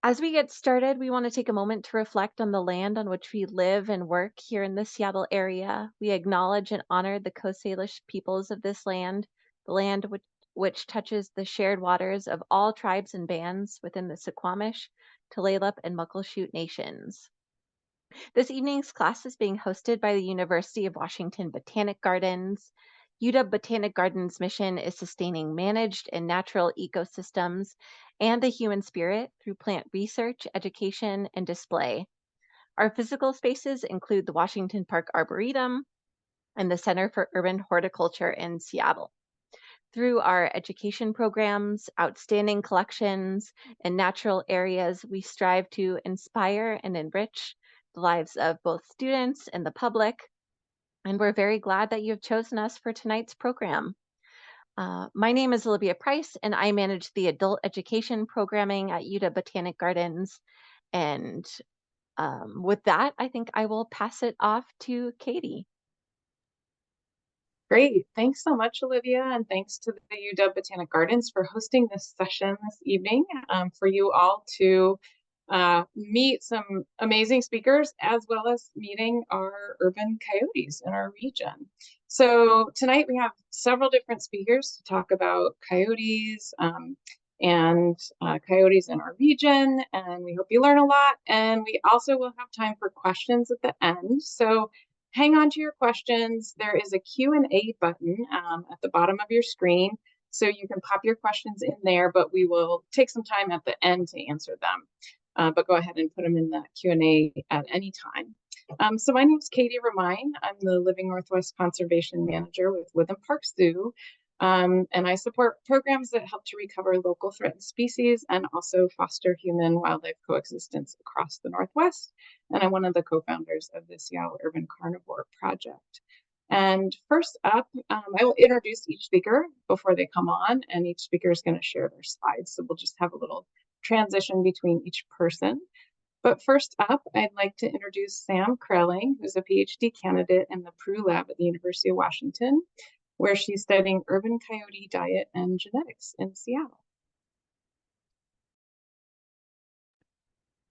As we get started, we want to take a moment to reflect on the land on which we live and work here in the Seattle area. We acknowledge and honor the Coast Salish peoples of this land, the land which touches the shared waters of all tribes and bands within the Suquamish, Tulalip, and Muckleshoot nations. This evening's class is being hosted by the University of Washington Botanic Gardens. UW Botanic Gardens' mission is sustaining managed and natural ecosystems and the human spirit through plant research, education, and display. Our physical spaces include the Washington Park Arboretum and the Center for Urban Horticulture in Seattle. Through our education programs, outstanding collections, and natural areas, we strive to inspire and enrich the lives of both students and the public. And we're very glad that you've chosen us for tonight's program. My name is Olivia Price, and I manage the adult education programming at UW Botanic Gardens. And with that, I think I will pass it off to Katie. Great. Thanks so much, Olivia, and thanks to the UW Botanic Gardens for hosting this session this evening for you all to meet some amazing speakers as well as meeting our urban coyotes in our region. So tonight we have several different speakers to talk about coyotes and coyotes in our region, and we hope you learn a lot. And we also will have time for questions at the end. So hang on to your questions. There is a Q&A button at the bottom of your screen, so you can pop your questions in there, but we will take some time at the end to answer them. But go ahead and put them in the Q&A at any time. So my name is Katie Remine. I'm the Living Northwest Conservation Manager with Witham Park Zoo. And I support programs that help to recover local threatened species and also foster human-wildlife coexistence across the Northwest. And I'm one of the co-founders of the Seattle Urban Carnivore Project. And first up, I will introduce each speaker before they come on, and each speaker is going to share their slides. So we'll just have a little transition between each person. But first up, I'd like to introduce Sam Krelling, who's a PhD candidate in the Prue Lab at the University of Washington, where she's studying urban coyote diet and genetics in Seattle.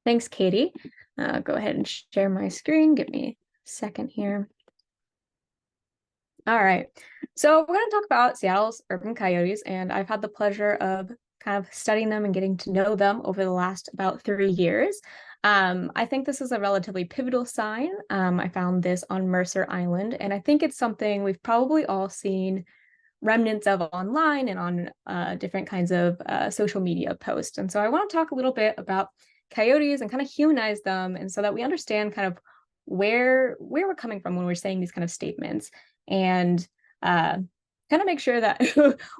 Thanks, Katie. Go ahead and share my screen. Give me a second here. All right. So we're going to talk about Seattle's urban coyotes, and I've had the pleasure of kind of studying them and getting to know them over the last about 3 years. I think this is a relatively pivotal sign. I found this on Mercer Island, and I think it's something we've probably all seen remnants of online and on different kinds of social media posts. And so I want to talk a little bit about coyotes and kind of humanize them, and so that we understand kind of where we're coming from when we're saying these kind of statements, and kind of make sure that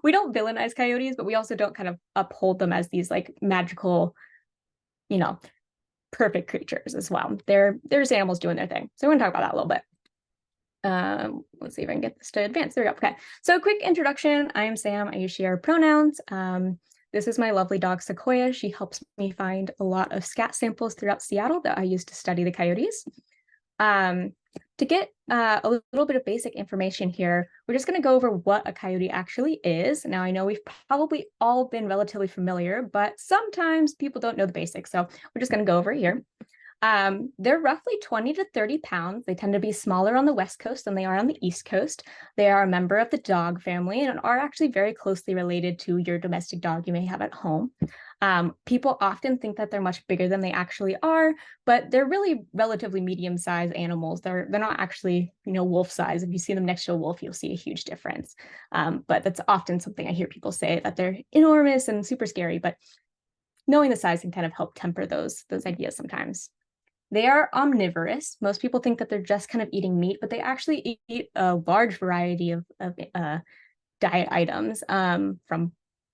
we don't villainize coyotes, but we also don't kind of uphold them as these like magical, perfect creatures as well. They're just animals doing their thing. So we're gonna talk about that a little bit. Let's see if I can get this to advance. There we go. Okay. So quick introduction. I am Sam. I use she/her pronouns. This is my lovely dog, Sequoia. She helps me find a lot of scat samples throughout Seattle that I use to study the coyotes. To get a little bit of basic information here, we're just going to go over what a coyote actually is. Now, I know we've probably all been relatively familiar, but sometimes people don't know the basics. So we're just going to go over here. They're roughly 20 to 30 pounds. They tend to be smaller on the West Coast than they are on the East Coast. They are a member of the dog family and are actually very closely related to your domestic dog you may have at home. People often think that they're much bigger than they actually are, but they're really relatively medium-sized animals. They're not actually, wolf size. If you see them next to a wolf, you'll see a huge difference. But that's often something I hear people say, that they're enormous and super scary, but knowing the size can kind of help temper those ideas sometimes. They are omnivorous. Most people think that they're just kind of eating meat, but they actually eat a large variety of diet items, from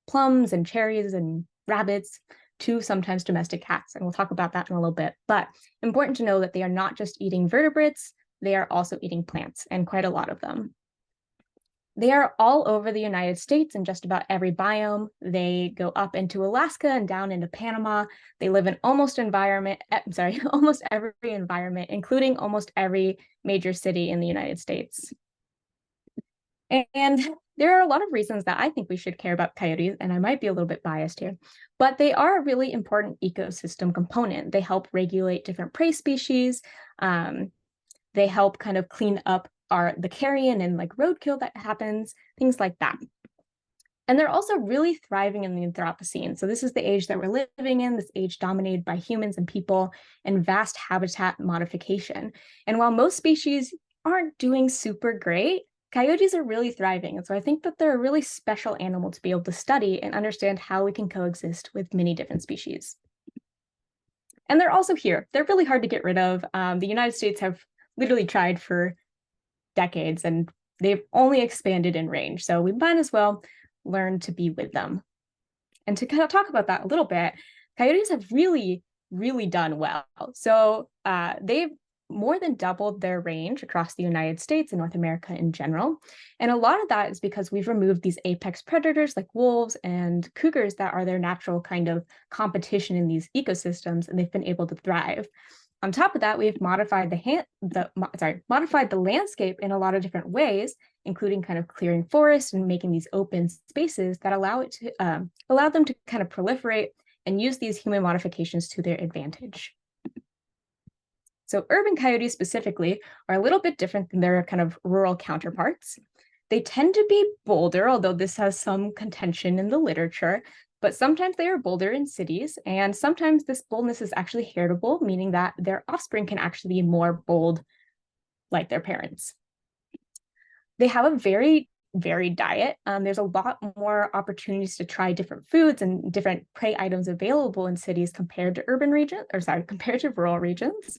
plums and cherries and rabbits to sometimes domestic cats. And we'll talk about that in a little bit. But important to know that they are not just eating vertebrates, they are also eating plants, and quite a lot of them. They are all over the United States in just about every biome. They go up into Alaska and down into Panama. They live in almost every environment, including almost every major city in the United States. And there are a lot of reasons that I think we should care about coyotes, and I might be a little bit biased here, but they are a really important ecosystem component. They help regulate different prey species. They help kind of clean up the carrion and like roadkill that happens, things like that. And they're also really thriving in the Anthropocene. So this is the age that we're living in, this age dominated by humans and people and vast habitat modification. And while most species aren't doing super great, coyotes are really thriving. And so I think that they're a really special animal to be able to study and understand how we can coexist with many different species. And they're also here. They're really hard to get rid of. The United States have literally tried for decades and they've only expanded in range. So we might as well learn to be with them. And to kind of talk about that a little bit, coyotes have really, really done well. So they've more than doubled their range across the United States and North America in general. And a lot of that is because we've removed these apex predators like wolves and cougars that are their natural kind of competition in these ecosystems, and they've been able to thrive. On top of that, we've modified the landscape in a lot of different ways, including kind of clearing forests and making these open spaces that allow them to kind of proliferate and use these human modifications to their advantage. So urban coyotes specifically are a little bit different than their kind of rural counterparts. They tend to be bolder, although this has some contention in the literature, but sometimes they are bolder in cities, and sometimes this boldness is actually heritable, meaning that their offspring can actually be more bold like their parents. They have a very varied diet. There's a lot more opportunities to try different foods and different prey items available in cities compared to compared to rural regions.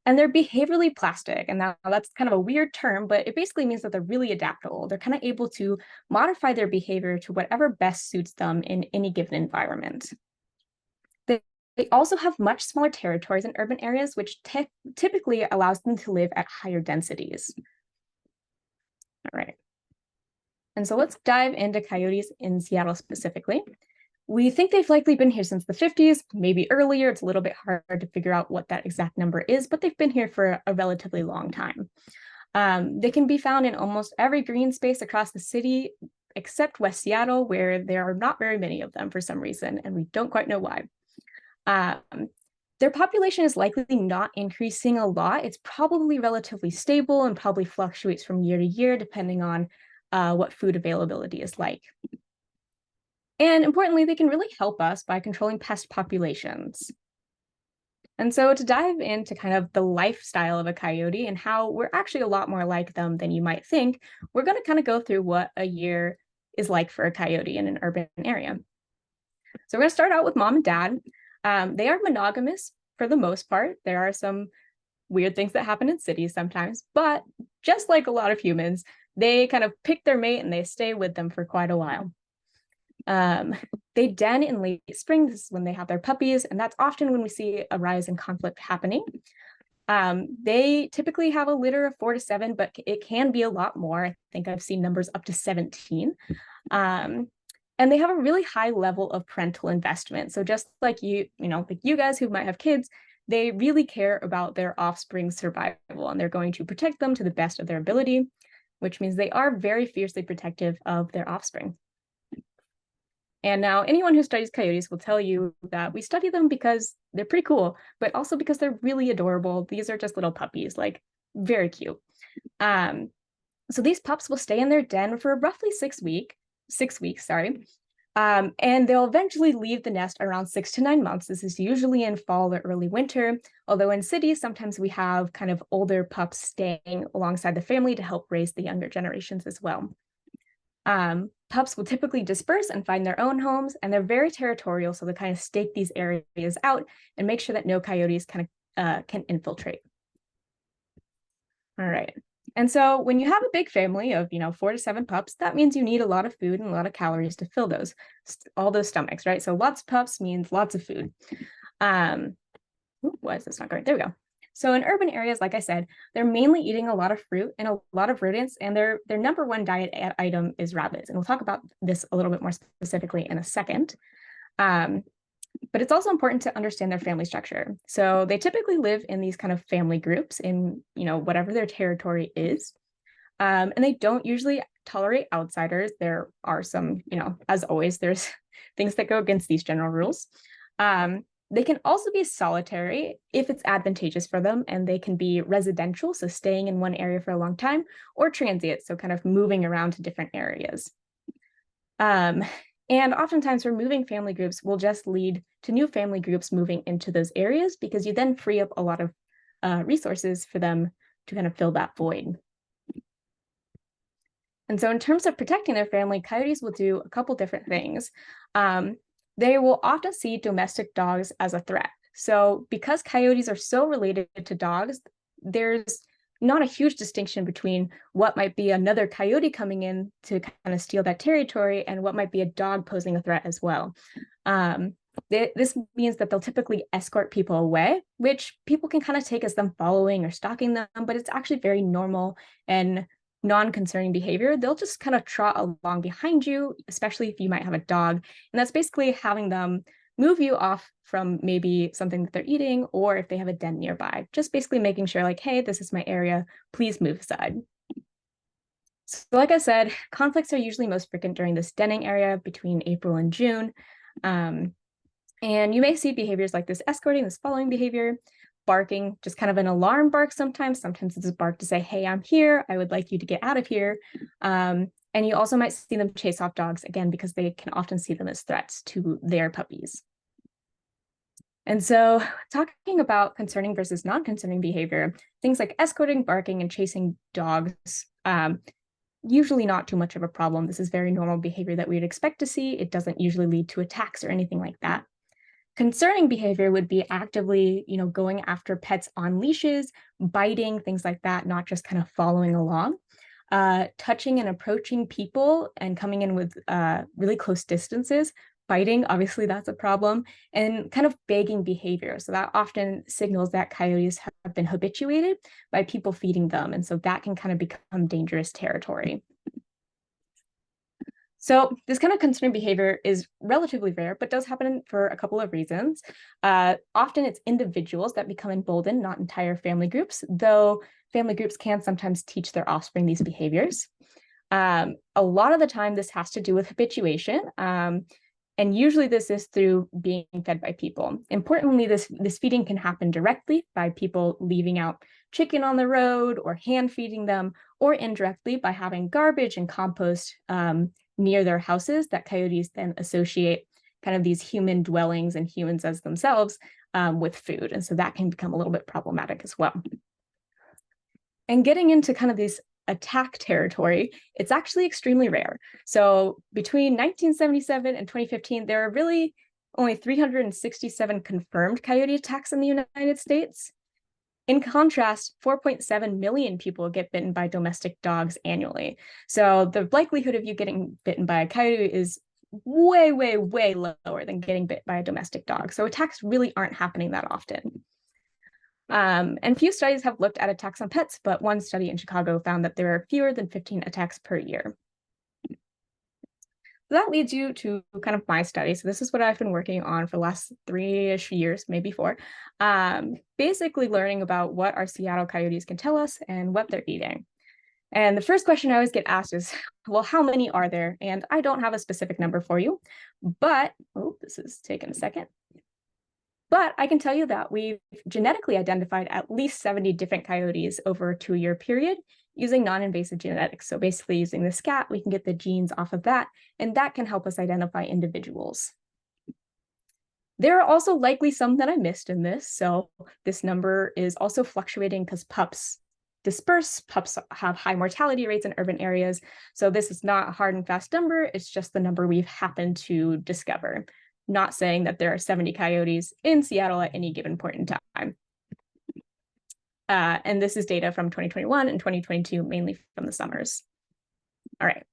And they're behaviorally plastic. And now that's kind of a weird term, but it basically means that they're really adaptable. They're kind of able to modify their behavior to whatever best suits them in any given environment. They also have much smaller territories in urban areas, which typically allows them to live at higher densities. All right. And so let's dive into coyotes in Seattle specifically. We think they've likely been here since the 50s, maybe earlier. It's a little bit hard to figure out what that exact number is, but they've been here for a relatively long time. They can be found in almost every green space across the city, except West Seattle, where there are not very many of them for some reason, and we don't quite know why. Their population is likely not increasing a lot. It's probably relatively stable and probably fluctuates from year to year, depending on what food availability is like. And importantly, they can really help us by controlling pest populations. And so to dive into kind of the lifestyle of a coyote and how we're actually a lot more like them than you might think, we're going to kind of go through what a year is like for a coyote in an urban area. So we're going to start out with mom and dad. They are monogamous for the most part. There are some weird things that happen in cities sometimes, but just like a lot of humans, they kind of pick their mate and they stay with them for quite a while. They den in late spring. This is when they have their puppies, and that's often when we see a rise in conflict happening. They typically have a litter of 4 to 7, but it can be a lot more. I think I've seen numbers up to 17. And they have a really high level of parental investment. So just like like you guys who might have kids, they really care about their offspring's survival, and they're going to protect them to the best of their ability, which means they are very fiercely protective of their offspring. And now anyone who studies coyotes will tell you that we study them because they're pretty cool, but also because they're really adorable. These are just little puppies, like very cute. So these pups will stay in their den for roughly 6 weeks, and they'll eventually leave the nest around 6 to 9 months. This is usually in fall or early winter, although in cities, sometimes we have kind of older pups staying alongside the family to help raise the younger generations as well. Pups will typically disperse and find their own homes, and they're very territorial, so they kind of stake these areas out and make sure that no coyotes can infiltrate. All right. And so when you have a big family of 4 to 7 pups, that means you need a lot of food and a lot of calories to fill all those stomachs, right? So lots of pups means lots of food. Why is this not going? There we go. So in urban areas, like I said, they're mainly eating a lot of fruit and a lot of rodents, and their number one diet item is rabbits. And we'll talk about this a little bit more specifically in a second. But it's also important to understand their family structure. So they typically live in these kind of family groups in, whatever their territory is. And they don't usually tolerate outsiders. There are some, as always, there's things that go against these general rules. They can also be solitary if it's advantageous for them, and they can be residential, so staying in one area for a long time, or transient, so kind of moving around to different areas. And oftentimes removing family groups will just lead to new family groups moving into those areas, because you then free up a lot of resources for them to kind of fill that void. And so in terms of protecting their family, coyotes will do a couple different things. They will often see domestic dogs as a threat. So because coyotes are so related to dogs, there's not a huge distinction between what might be another coyote coming in to kind of steal that territory and what might be a dog posing a threat as well. This means that they'll typically escort people away, which people can kind of take as them following or stalking them, but it's actually very normal and non-concerning behavior. They'll just kind of trot along behind you, especially if you might have a dog. And that's basically having them move you off from maybe something that they're eating, or if they have a den nearby, just basically making sure like, hey, this is my area, please move aside. So like I said, conflicts are usually most frequent during this denning area between April and June. And you may see behaviors like this escorting, this following behavior, barking, just kind of an alarm bark sometimes. Sometimes it's a bark to say, hey, I'm here. I would like you to get out of here. And you also might see them chase off dogs, again, because they can often see them as threats to their puppies. And so talking about concerning versus non-concerning behavior, things like escorting, barking, and chasing dogs, usually not too much of a problem. This is very normal behavior that we would expect to see. It doesn't usually lead to attacks or anything like that. Concerning behavior would be actively, going after pets on leashes, biting, things like that, not just kind of following along. Touching and approaching people and coming in with really close distances. Biting, obviously that's a problem, and kind of begging behavior. So that often signals that coyotes have been habituated by people feeding them. And so that can kind of become dangerous territory. So this kind of concerning behavior is relatively rare, but does happen for a couple of reasons. Often it's individuals that become emboldened, not entire family groups, though family groups can sometimes teach their offspring these behaviors. A lot of the time, this has to do with habituation. And usually this is through being fed by people. Importantly, this feeding can happen directly by people leaving out chicken on the road or hand feeding them, or indirectly by having garbage and compost near their houses that coyotes then associate kind of these human dwellings and humans as themselves with food. And so that can become a little bit problematic as well. And getting into kind of this attack territory, it's actually extremely rare. So between 1977 and 2015, there are really only 367 confirmed coyote attacks in the United States. In contrast, 4.7 million people get bitten by domestic dogs annually. So the likelihood of you getting bitten by a coyote is way, way, way lower than getting bit by a domestic dog. So attacks really aren't happening that often. And few studies have looked at attacks on pets, but one study in Chicago found that there are fewer than 15 attacks per year. So that leads you to kind of my study. So this is what I've been working on for the last 3-ish years, maybe 4. Basically learning about what our Seattle coyotes can tell us and what they're eating. And the first question I always get asked is, well, how many are there? And I don't have a specific number for you, but, oh, this is taking a second. But I can tell you that we've genetically identified at least 70 different coyotes over a 2-year period using non-invasive genetics. So basically using the scat, we can get the genes off of that, and that can help us identify individuals. There are also likely some that I missed in this. So this number is also fluctuating because pups disperse. Pups have high mortality rates in urban areas. So this is not a hard and fast number. It's just the number we've happened to discover. Not saying that there are 70 coyotes in Seattle at any given point in time. And this is data from 2021 and 2022, mainly from the summers. All right.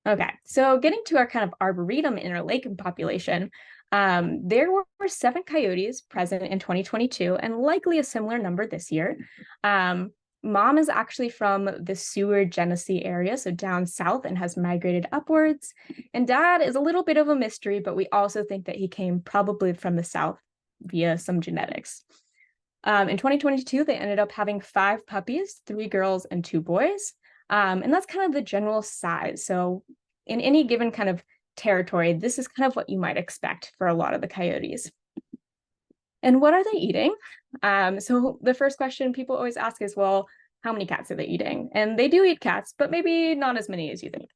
Okay, so getting to our kind of arboretum interlake population, there were 7 coyotes present in 2022 and likely a similar number this year. Mom is actually from the Seward, Genesee area, so down south, and has migrated upwards. And dad is a little bit of a mystery, but we also think that he came probably from the south via some genetics. In 2022, they ended up having 5 puppies, 3 girls and 2 boys. And that's kind of the general size. So in any given kind of territory, this is kind of what you might expect for a lot of the coyotes. And what are they eating? So the first question people always ask is, well, how many cats are they eating? And they do eat cats, but maybe not as many as you think.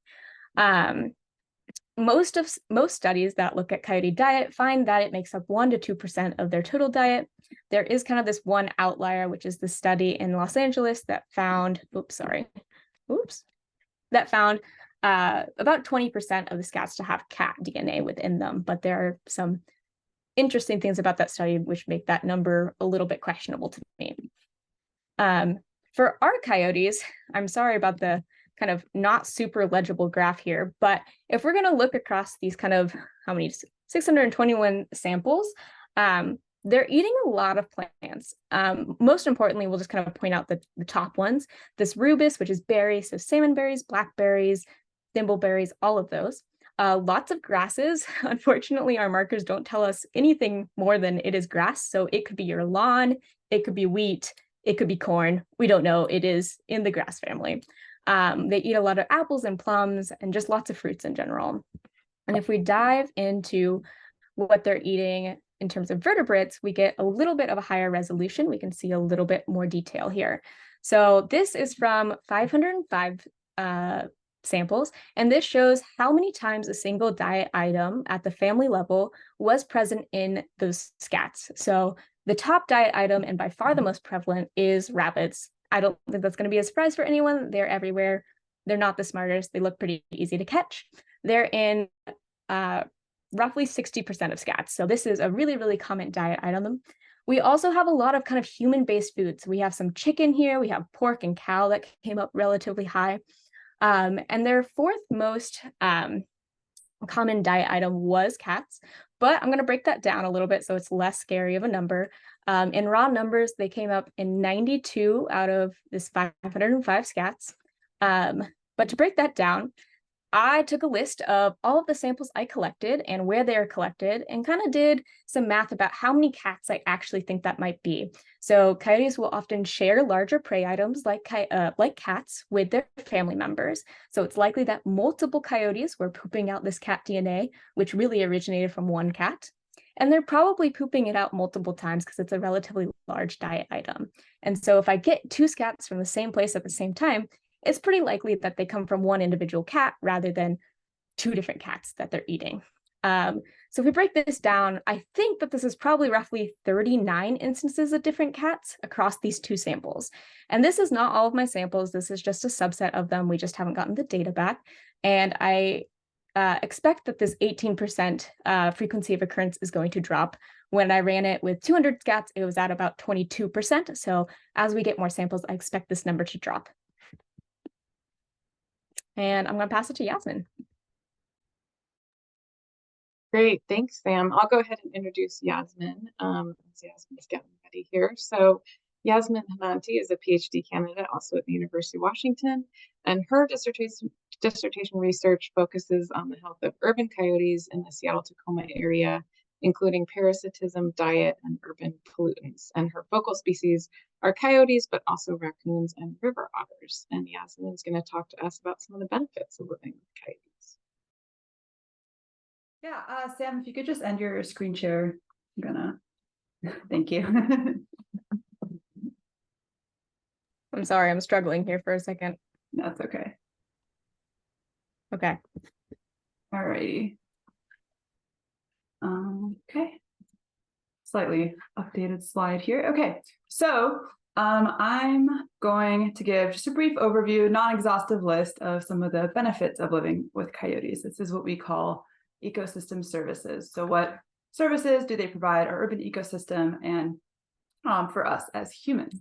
Most studies that look at coyote diet find that it makes up 1 to 2% of their total diet. There is kind of this one outlier, which is the study in Los Angeles that found, that found about 20% of the scats to have cat DNA within them. But there are some interesting things about that study which make that number a little bit questionable to me. For our coyotes, I'm sorry about the kind of not super legible graph here, but if we're going to look across these kind of, 621 samples, they're eating a lot of plants. Most importantly, we'll just kind of point out the top ones. This rubus, which is berries, so salmon berries, blackberries, thimbleberries, all of those. Lots of grasses. Unfortunately, our markers don't tell us anything more than it is grass. So it could be your lawn, it could be wheat, it could be corn. We don't know. It is in the grass family. They eat a lot of apples and plums and just lots of fruits in general. And if we dive into what they're eating in terms of vertebrates, we get a little bit of a higher resolution. We can see a little bit more detail here. So this is from 505 samples, and this shows how many times a single diet item at the family level was present in those scats. So the top diet item, and by far the most prevalent, is rabbits. I don't think that's going to be a surprise for anyone. They're everywhere. They're not the smartest. They look pretty easy to catch. They're in roughly 60% of scats. So this is a really, really common diet item. We also have a lot of kind of human-based foods. We have some chicken here. We have pork and cow that came up relatively high. And their 4th most common diet item was cats, but I'm going to break that down a little bit so it's less scary of a number. In raw numbers, they came up in 92 out of this 505 scats. But to break that down, I took a list of all of the samples I collected and where they are collected and kind of did some math about how many cats I actually think that might be. So coyotes will often share larger prey items like cats with their family members. So it's likely that multiple coyotes were pooping out this cat DNA, which really originated from one cat. And they're probably pooping it out multiple times because it's a relatively large diet item. And so if I get 2 scats from the same place at the same time, it's pretty likely that they come from one individual cat rather than 2 different cats that they're eating. So if we break this down, I think that this is probably roughly 39 instances of different cats across these 2 samples. And this is not all of my samples. This is just a subset of them. We just haven't gotten the data back. And I expect that this 18% frequency of occurrence is going to drop. When I ran it with 200 scats, it was at about 22%. So as we get more samples, I expect this number to drop. And I'm going to pass it to Yasmin. Great, thanks, Sam. I'll go ahead and introduce Yasmin. Yasmin is getting ready here. So Yasmin Hananti is a PhD candidate also at the University of Washington, and her dissertation research focuses on the health of urban coyotes in the Seattle-Tacoma area, including parasitism, diet, and urban pollutants. And her focal species are coyotes, but also raccoons and river otters. And Yasmin is going to talk to us about some of the benefits of living with coyotes. Yeah, Sam, if you could just end your screen share, I'm gonna, thank you. I'm sorry, I'm struggling here for a second. That's okay. Okay. All righty. Okay. Slightly updated slide here. Okay, so I'm going to give just a brief overview, non-exhaustive list of some of the benefits of living with coyotes. This is what we call ecosystem services. So what services do they provide our urban ecosystem and for us as humans?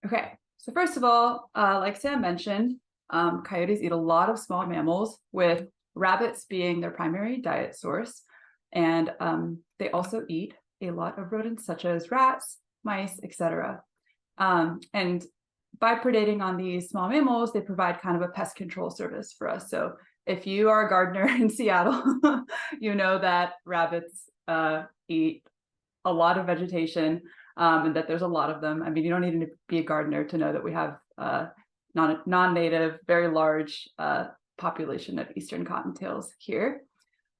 Okay, so first of all, like Sam mentioned, coyotes eat a lot of small mammals, with rabbits being their primary diet source. And they also eat a lot of rodents such as rats, mice, etc. And by predating on these small mammals, they provide kind of a pest control service for us. So if you are a gardener in Seattle, you know that rabbits eat a lot of vegetation, and that there's a lot of them. I mean, you don't need to be a gardener to know that we have non-native, very large population of eastern cottontails here.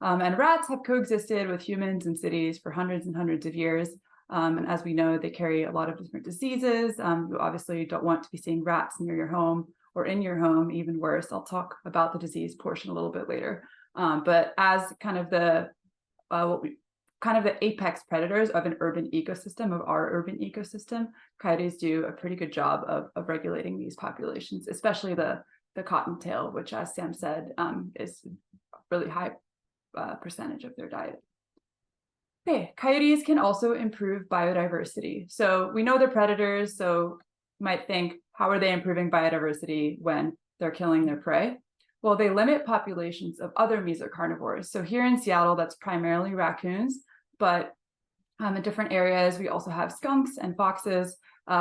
And rats have coexisted with humans in cities for hundreds and hundreds of years. And as we know, they carry a lot of different diseases. You obviously don't want to be seeing rats near your home or in your home, even worse. I'll talk about the disease portion a little bit later. But as kind of the apex predators of an urban ecosystem, of our urban ecosystem, coyotes do a pretty good job of regulating these populations, especially the cottontail, which, as Sam said, is a really high percentage of their diet. Okay, coyotes can also improve biodiversity. So we know they're predators, so you might think, how are they improving biodiversity when they're killing their prey? Well, they limit populations of other mesocarnivores. So here in Seattle, that's primarily raccoons, but in different areas, we also have skunks and foxes,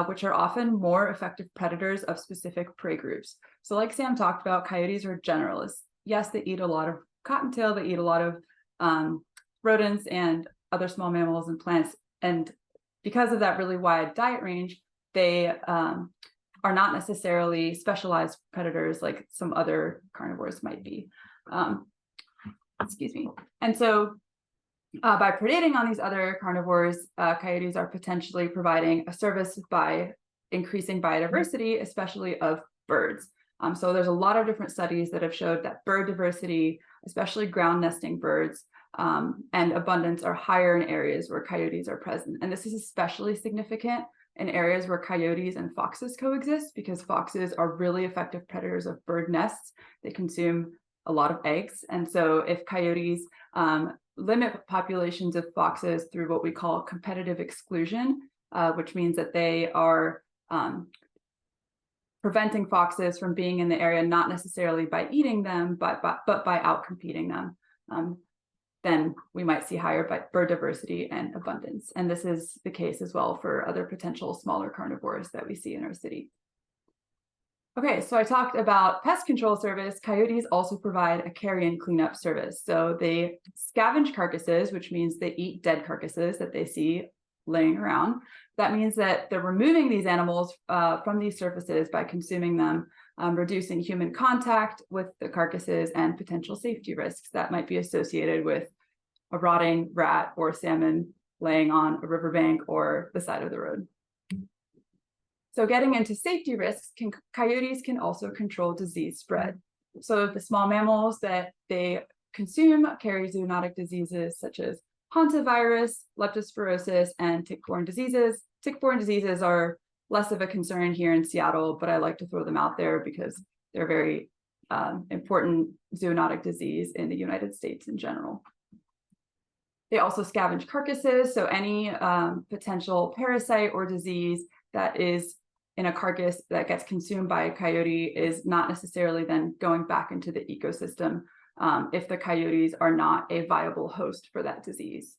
which are often more effective predators of specific prey groups. So like Sam talked about, coyotes are generalists. Yes, they eat a lot of cottontail, they eat a lot of rodents and other small mammals and plants. And because of that really wide diet range, they are not necessarily specialized predators like some other carnivores might be. Excuse me. And so by predating on these other carnivores, coyotes are potentially providing a service by increasing biodiversity, especially of birds. So there's a lot of different studies that have showed that bird diversity, especially ground nesting birds, and abundance are higher in areas where coyotes are present. And this is especially significant in areas where coyotes and foxes coexist, because foxes are really effective predators of bird nests. They consume a lot of eggs. And so if coyotes limit populations of foxes through what we call competitive exclusion, which means that they are preventing foxes from being in the area, not necessarily by eating them, but by outcompeting them, then we might see higher bird diversity and abundance. And this is the case as well for other potential smaller carnivores that we see in our city. Okay, so I talked about pest control service. Coyotes also provide a carrion cleanup service. So they scavenge carcasses, which means they eat dead carcasses that they see laying around. That means that they're removing these animals from these surfaces by consuming them, reducing human contact with the carcasses and potential safety risks that might be associated with a rotting rat or salmon laying on a riverbank or the side of the road. So getting into safety risks, coyotes can also control disease spread. So the small mammals that they consume carry zoonotic diseases such as hantavirus, leptospirosis, and tick-borne diseases. Tick-borne diseases are less of a concern here in Seattle, but I like to throw them out there because they're very important zoonotic disease in the United States in general. They also scavenge carcasses, so any potential parasite or disease that is in a carcass that gets consumed by a coyote is not necessarily then going back into the ecosystem if the coyotes are not a viable host for that disease.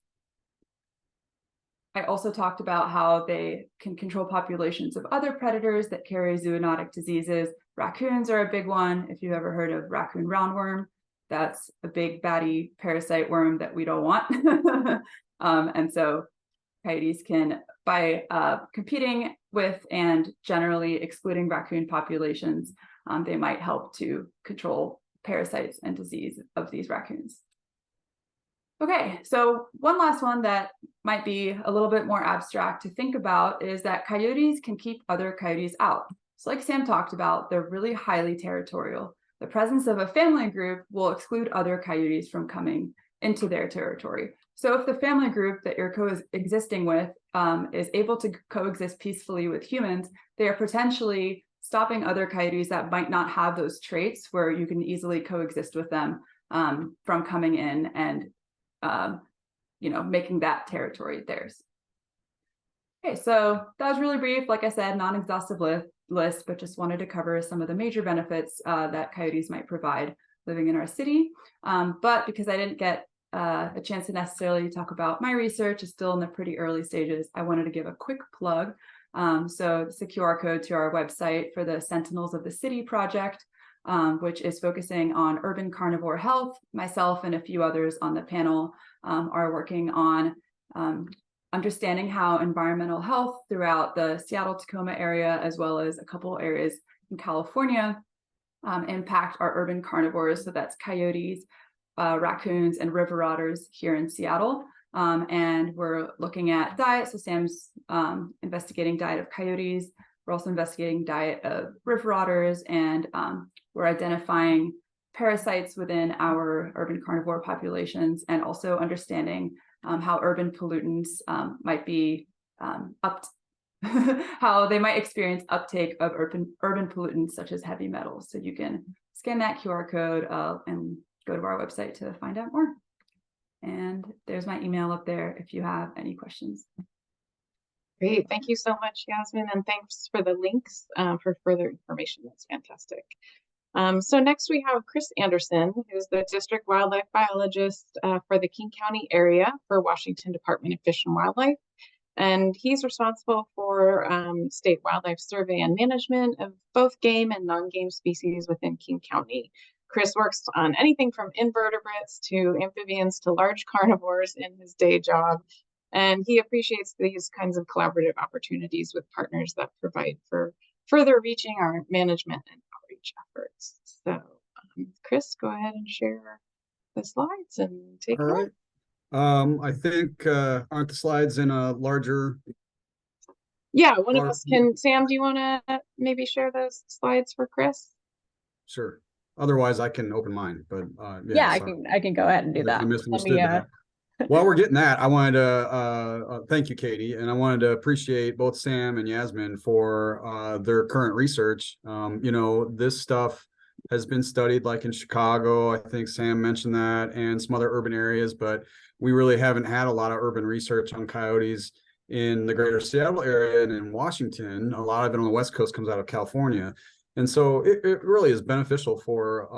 I also talked about how they can control populations of other predators that carry zoonotic diseases. Raccoons are a big one. If you've ever heard of raccoon roundworm, that's a big batty parasite worm that we don't want. And so coyotes can, by competing with and generally excluding raccoon populations, they might help to control parasites and disease of these raccoons. Okay, so one last one that might be a little bit more abstract to think about is that coyotes can keep other coyotes out. So like Sam talked about, they're really highly territorial. The presence of a family group will exclude other coyotes from coming into their territory. So if the family group that you're coexisting with is able to coexist peacefully with humans, they are potentially stopping other coyotes that might not have those traits where you can easily coexist with them from coming in and making that territory theirs. Okay, so that was really brief. Like I said, non-exhaustive list, but just wanted to cover some of the major benefits that coyotes might provide living in our city. But because I didn't get a chance to necessarily talk about my research, is still in the pretty early stages, I wanted to give a quick plug. So it's a QR code to our website for the Sentinels of the City project, which is focusing on urban carnivore health. Myself and a few others on the panel are working on understanding how environmental health throughout the Seattle-Tacoma area, as well as a couple areas in California, impact our urban carnivores. So that's coyotes, raccoons, and river otters here in Seattle. And we're looking at diet. So Sam's investigating diet of coyotes. We're also investigating diet of river otters, and we're identifying parasites within our urban carnivore populations, and also understanding how urban pollutants might be how they might experience uptake of urban pollutants such as heavy metals. So you can scan that QR code and go to our website to find out more. And there's my email up there if you have any questions. Great. Thank you so much, Yasmin, and thanks for the links for further information. That's fantastic. So next we have Chris Anderson, who's the district wildlife biologist for the King County area for Washington Department of Fish and Wildlife. And he's responsible for state wildlife survey and management of both game and non-game species within King County. Chris works on anything from invertebrates to amphibians to large carnivores in his day job. And he appreciates these kinds of collaborative opportunities with partners that provide for further reaching our management and outreach efforts. So Chris, go ahead and share the slides and take it away. I think aren't the slides in a larger? Yeah, one of us can. Sam, do you want to maybe share those slides for Chris? Sure. Otherwise, I can open mine. But yeah, I can go ahead and do that. I misunderstood that. While we're getting that, I wanted to thank you, Katie, and I wanted to appreciate both Sam and Yasmin for their current research. You know, this stuff has been studied like in Chicago. I think Sam mentioned that, and some other urban areas, but we really haven't had a lot of urban research on coyotes in the greater Seattle area and in Washington. A lot of it on the West Coast comes out of California. And so it really is beneficial for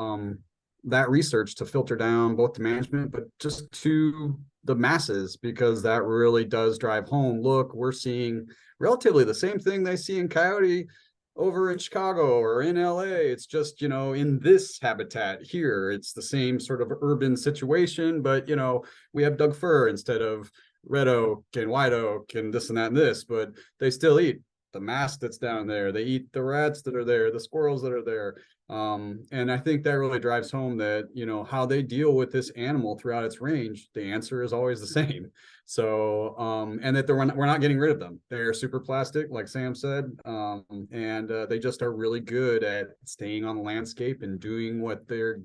that research to filter down both to management, but just to the masses, because that really does drive home. Look, we're seeing relatively the same thing they see in coyote over in Chicago or in LA. It's just, you know, in this habitat here, it's the same sort of urban situation, but, you know, we have Doug fir instead of red oak and white oak and this and that and this, but they still eat the mass that's down there. They eat the rats that are there, the squirrels that are there. And I think that really drives home that, you know, how they deal with this animal throughout its range, the answer is always the same. So, and that we're not getting rid of them. They're super plastic, like Sam said, and they just are really good at staying on the landscape and doing what they're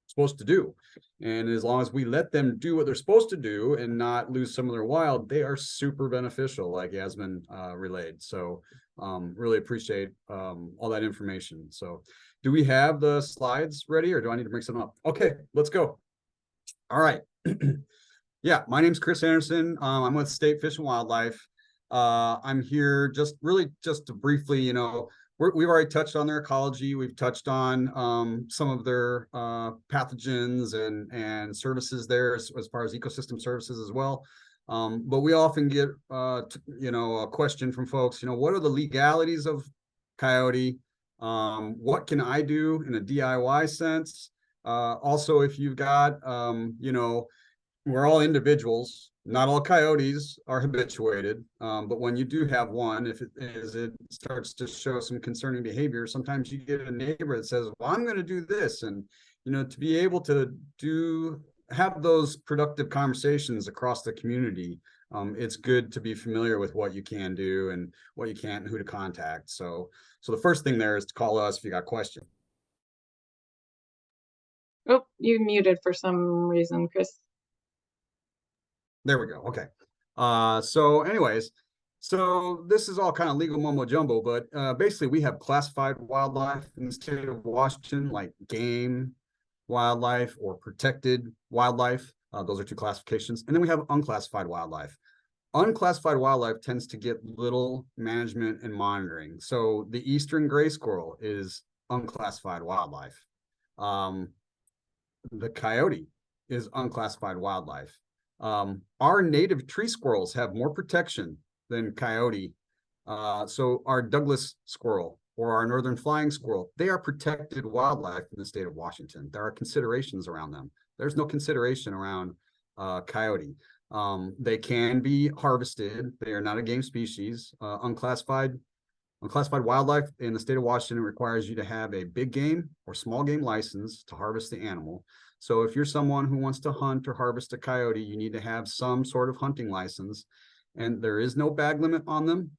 supposed to do. And as long as we let them do what they're supposed to do and not lose some of their wild, they are super beneficial, like Yasmin relayed. So really appreciate all that information. So do we have the slides ready, or do I need to bring some up? Okay, let's go. All right. Yeah, my name's Chris Anderson. I'm with State Fish and Wildlife. I'm here just to briefly, you know, we've already touched on their ecology. We've touched on some of their pathogens and services there as far as ecosystem services as well. But we often get, you know, a question from folks, you know, what are the legalities of coyote? What can I do in a DIY sense? Also, if you've got, you know, we're all individuals. Not all coyotes are habituated, but when you do have one, if it starts to show some concerning behavior, sometimes you get a neighbor that says, well, I'm going to do this. And, you know, to be able to have those productive conversations across the community, it's good to be familiar with what you can do and what you can't and who to contact. So the first thing there is to call us if you got questions. Oh, you muted for some reason, Chris. There we go. Okay. So anyways, so this is all kind of legal mumbo jumbo, but basically we have classified wildlife in the state of Washington, like game wildlife or protected wildlife. Those are two classifications. And then we have unclassified wildlife. Unclassified wildlife tends to get little management and monitoring. So the eastern gray squirrel is unclassified wildlife. The coyote is unclassified wildlife. Our native tree squirrels have more protection than coyote. So our Douglas squirrel or our northern flying squirrel, they are protected wildlife in the state of Washington. There are considerations around them. There's no consideration around coyote. They can be harvested. They are not a game species. Unclassified wildlife in the state of Washington requires you to have a big game or small game license to harvest the animal. So if you're someone who wants to hunt or harvest a coyote, you need to have some sort of hunting license. And there is no bag limit on them.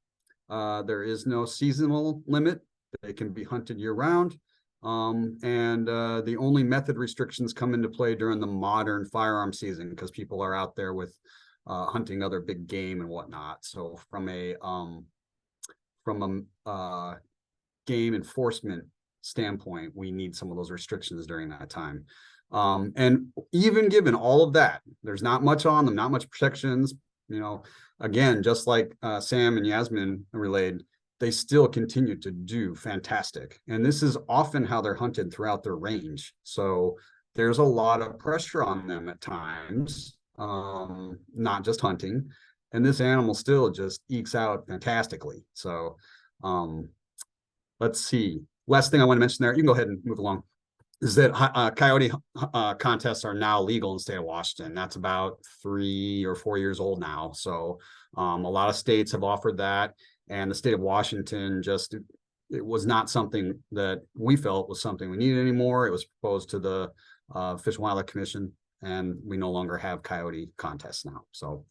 There is no seasonal limit. They can be hunted year round. The only method restrictions come into play during the modern firearm season because people are out there with hunting other big game and whatnot. So from a game enforcement standpoint, we need some of those restrictions during that time. And even given all of that, there's not much on them, not much protections. Again, just like Sam and Yasmin relayed, they still continue to do fantastic. And this is often how they're hunted throughout their range. So there's a lot of pressure on them at times, not just hunting. And this animal still just ekes out fantastically. So let's see. Last thing I want to mention there, you can go ahead and move along, is that coyote contests are now legal in the state of Washington. That's about 3 or 4 years old now. So a lot of states have offered that. And the state of Washington it was not something that we felt was something we needed anymore. It was proposed to the Fish and Wildlife Commission, and we no longer have coyote contests now. So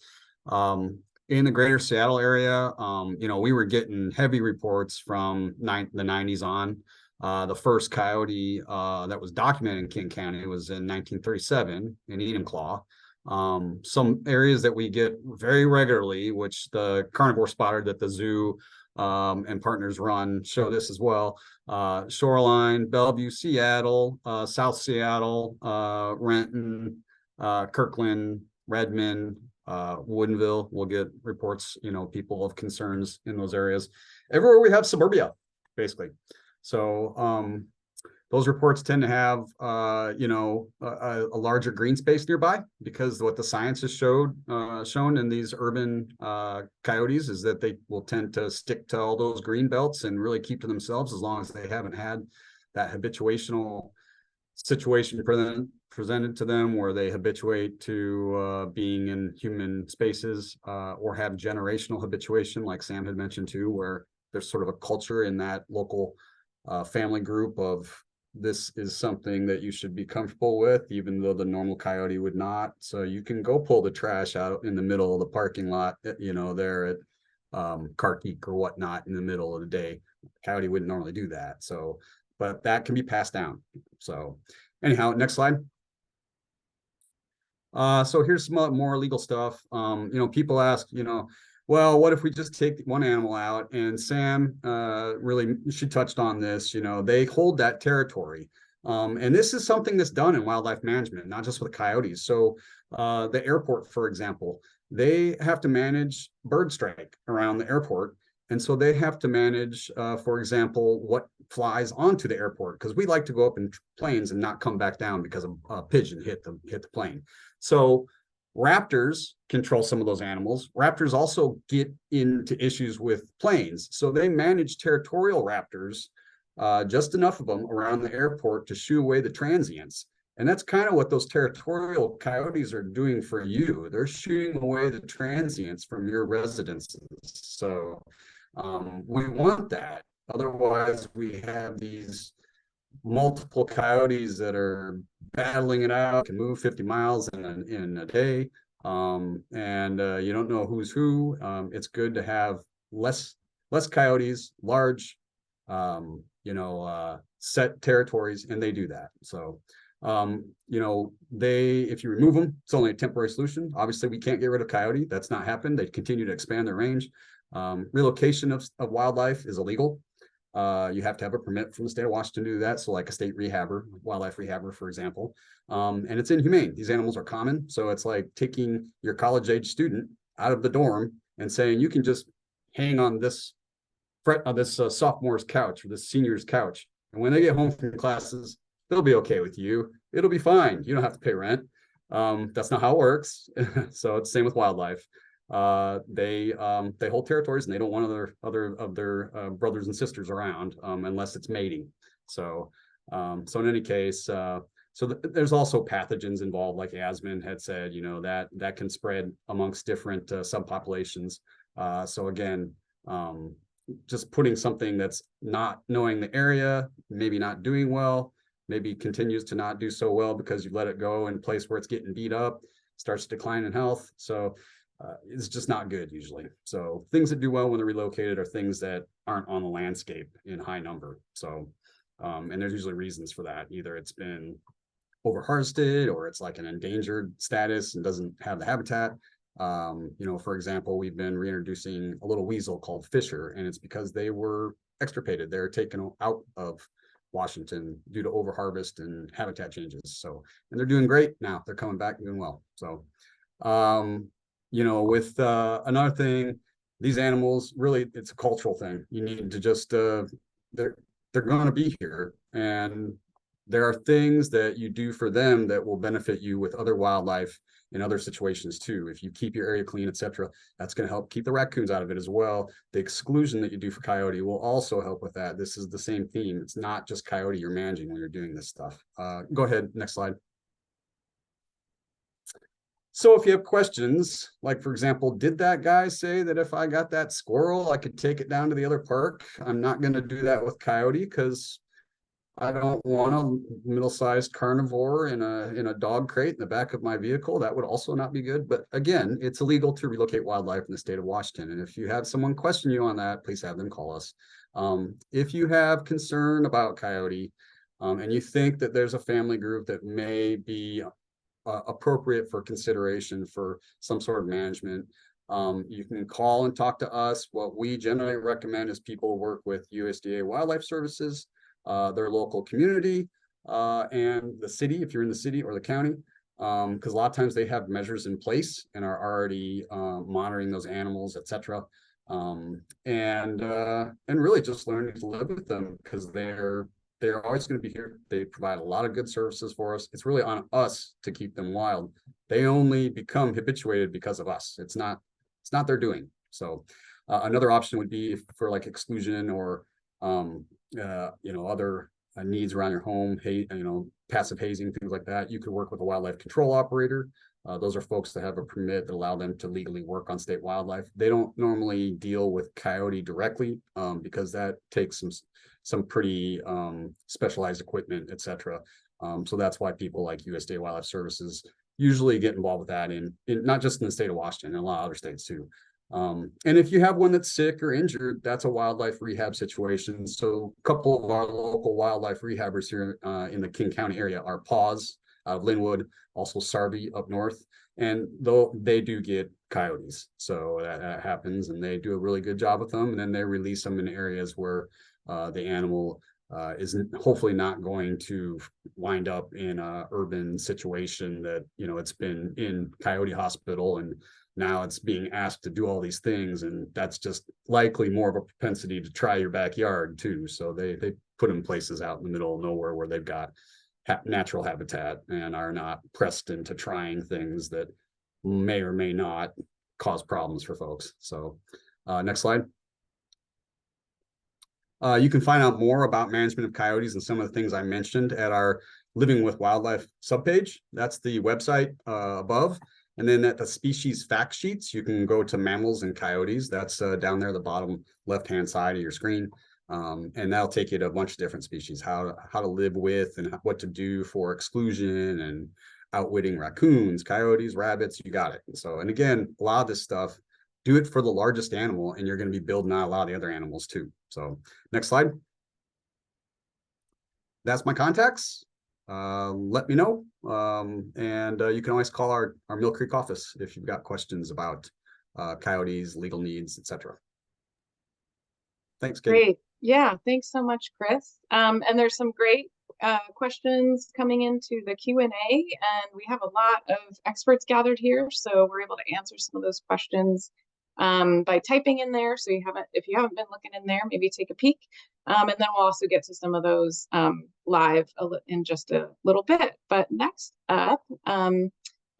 in the greater Seattle area, we were getting heavy reports from the 90s on. The first coyote that was documented in King County was in 1937 in Enumclaw. Some areas that we get very regularly, which the carnivore spotter that the zoo and partners run show this as well. Shoreline, Bellevue, Seattle, South Seattle, Renton, Kirkland, Redmond, Woodinville. We'll get reports, people of concerns in those areas. Everywhere we have suburbia, basically. So those reports tend to have, a larger green space nearby, because what the science has shown in these urban coyotes is that they will tend to stick to all those green belts and really keep to themselves as long as they haven't had that habituational situation presented to them where they habituate to being in human spaces or have generational habituation, like Sam had mentioned too, where there's sort of a culture in that local family group of this is something that you should be comfortable with, even though the normal coyote would not. So you can go pull the trash out in the middle of the parking lot, there at Carkeek or whatnot in the middle of the day. Coyote wouldn't normally do that. So, but that can be passed down. So anyhow, next slide. So here's some more legal stuff. People ask, well, what if we just take one animal out? And Sam, she touched on this, they hold that territory. And this is something that's done in wildlife management, not just with coyotes. So the airport, for example, they have to manage bird strike around the airport. And so they have to manage, for example, what flies onto the airport, because we like to go up in planes and not come back down because a pigeon hit the plane. So raptors control some of those animals. Raptors also get into issues with planes. So they manage territorial raptors, just enough of them around the airport to shoo away the transients. And that's kind of what those territorial coyotes are doing for you. They're shooing away the transients from your residences. So we want that. Otherwise, we have these multiple coyotes that are battling it out, can move 50 miles in a day. You don't know who's who. It's good to have less coyotes, large, set territories, and they do that. So, if you remove them, it's only a temporary solution. Obviously, we can't get rid of coyote. That's not happened. They continue to expand their range. Relocation of wildlife is illegal. You have to have a permit from the state of Washington to do that. So like a state rehabber, wildlife rehabber, for example. And it's inhumane. These animals are common. So it's like taking your college age student out of the dorm and saying, you can just hang on this sophomore's couch or this senior's couch. And when they get home from classes, they'll be okay with you. It'll be fine. You don't have to pay rent. That's not how it works. So it's the same with wildlife. They hold territories and they don't want other of their brothers and sisters around unless it's mating. So in any case, So there's also pathogens involved, like Yasmin had said, you know, that can spread amongst different subpopulations. So again, just putting something that's not knowing the area, maybe not doing well, maybe continues to not do so well because you let it go in a place where it's getting beat up, starts to decline in health. So it's just not good usually. So things that do well when they're relocated are things that aren't on the landscape in high number. So, and there's usually reasons for that. Either it's been over-harvested or it's like an endangered status and doesn't have the habitat. You know, for example, we've been reintroducing a little weasel called Fisher, and it's because they were extirpated. They're taken out of Washington due to overharvest and habitat changes. So, and they're doing great now. They're coming back doing well. So, you know, with another thing, these animals really, it's a cultural thing. You need to just they're going to be here, and there are things that you do for them that will benefit you with other wildlife in other situations too. If you keep your area clean, etc., that's going to help keep the raccoons out of it as well. The exclusion that you do for coyote will also help with that. This is the same theme. It's not just coyote you're managing when you're doing this stuff. Go ahead, next slide. So if you have questions, like for example, did that guy say that if I got that squirrel, I could take it down to the other park? I'm not going to do that with coyote because I don't want a middle-sized carnivore in a dog crate in the back of my vehicle. That would also not be good. But again, it's illegal to relocate wildlife in the state of Washington. And if you have someone question you on that, please have them call us. If you have concern about coyote and you think that there's a family group that may be appropriate for consideration for some sort of management, you can call and talk to us. What we generally recommend is people work with USDA Wildlife Services, their local community, and the city, if you're in the city or the county, because a lot of times they have measures in place and are already monitoring those animals, etc. And really just learning to live with them because they're always going to be here. They provide a lot of good services for us. It's really on us to keep them wild. They only become habituated because of us. It's not their doing. So another option would be for like exclusion or you know, other needs around your home, you know, passive hazing, things like that. You could work with a wildlife control operator. Those are folks that have a permit that allow them to legally work on state wildlife. They don't normally deal with coyote directly because that takes some pretty specialized equipment, etc. So that's why people like USDA Wildlife Services usually get involved with that in not just in the state of Washington, in a lot of other states too. And if you have one that's sick or injured, that's a wildlife rehab situation. So a couple of our local wildlife rehabbers here in the King County area are Paws out of Linwood, also Sarby up north. And though they do get coyotes, so that happens, and they do a really good job with them. And then they release them in areas where the animal is hopefully not going to wind up in a urban situation that, you know, it's been in coyote hospital and now it's being asked to do all these things, and that's just likely more of a propensity to try your backyard too. So they put them places out in the middle of nowhere where they've got natural habitat and are not pressed into trying things that may or may not cause problems for folks. So next slide. You can find out more about management of coyotes and some of the things I mentioned at our Living with Wildlife subpage. That's the website above. And then at the species fact sheets, you can go to mammals and coyotes. That's down there, the bottom left-hand side of your screen. And that'll take you to a bunch of different species, how to live with and what to do for exclusion and outwitting raccoons, coyotes, rabbits, you got it. So, and again, a lot of this stuff, do it for the largest animal and you're going to be building out a lot of the other animals too. So next slide. That's my contacts. Let me know. And you can always call our Mill Creek office if you've got questions about coyotes, legal needs, etc. Thanks, Katie. Great. Yeah, thanks so much, Chris. And there's some great questions coming into the Q&A, and we have a lot of experts gathered here, so we're able to answer some of those questions by typing in there. So if you haven't been looking in there, maybe take a peek. And then we'll also get to some of those live in just a little bit. But next up,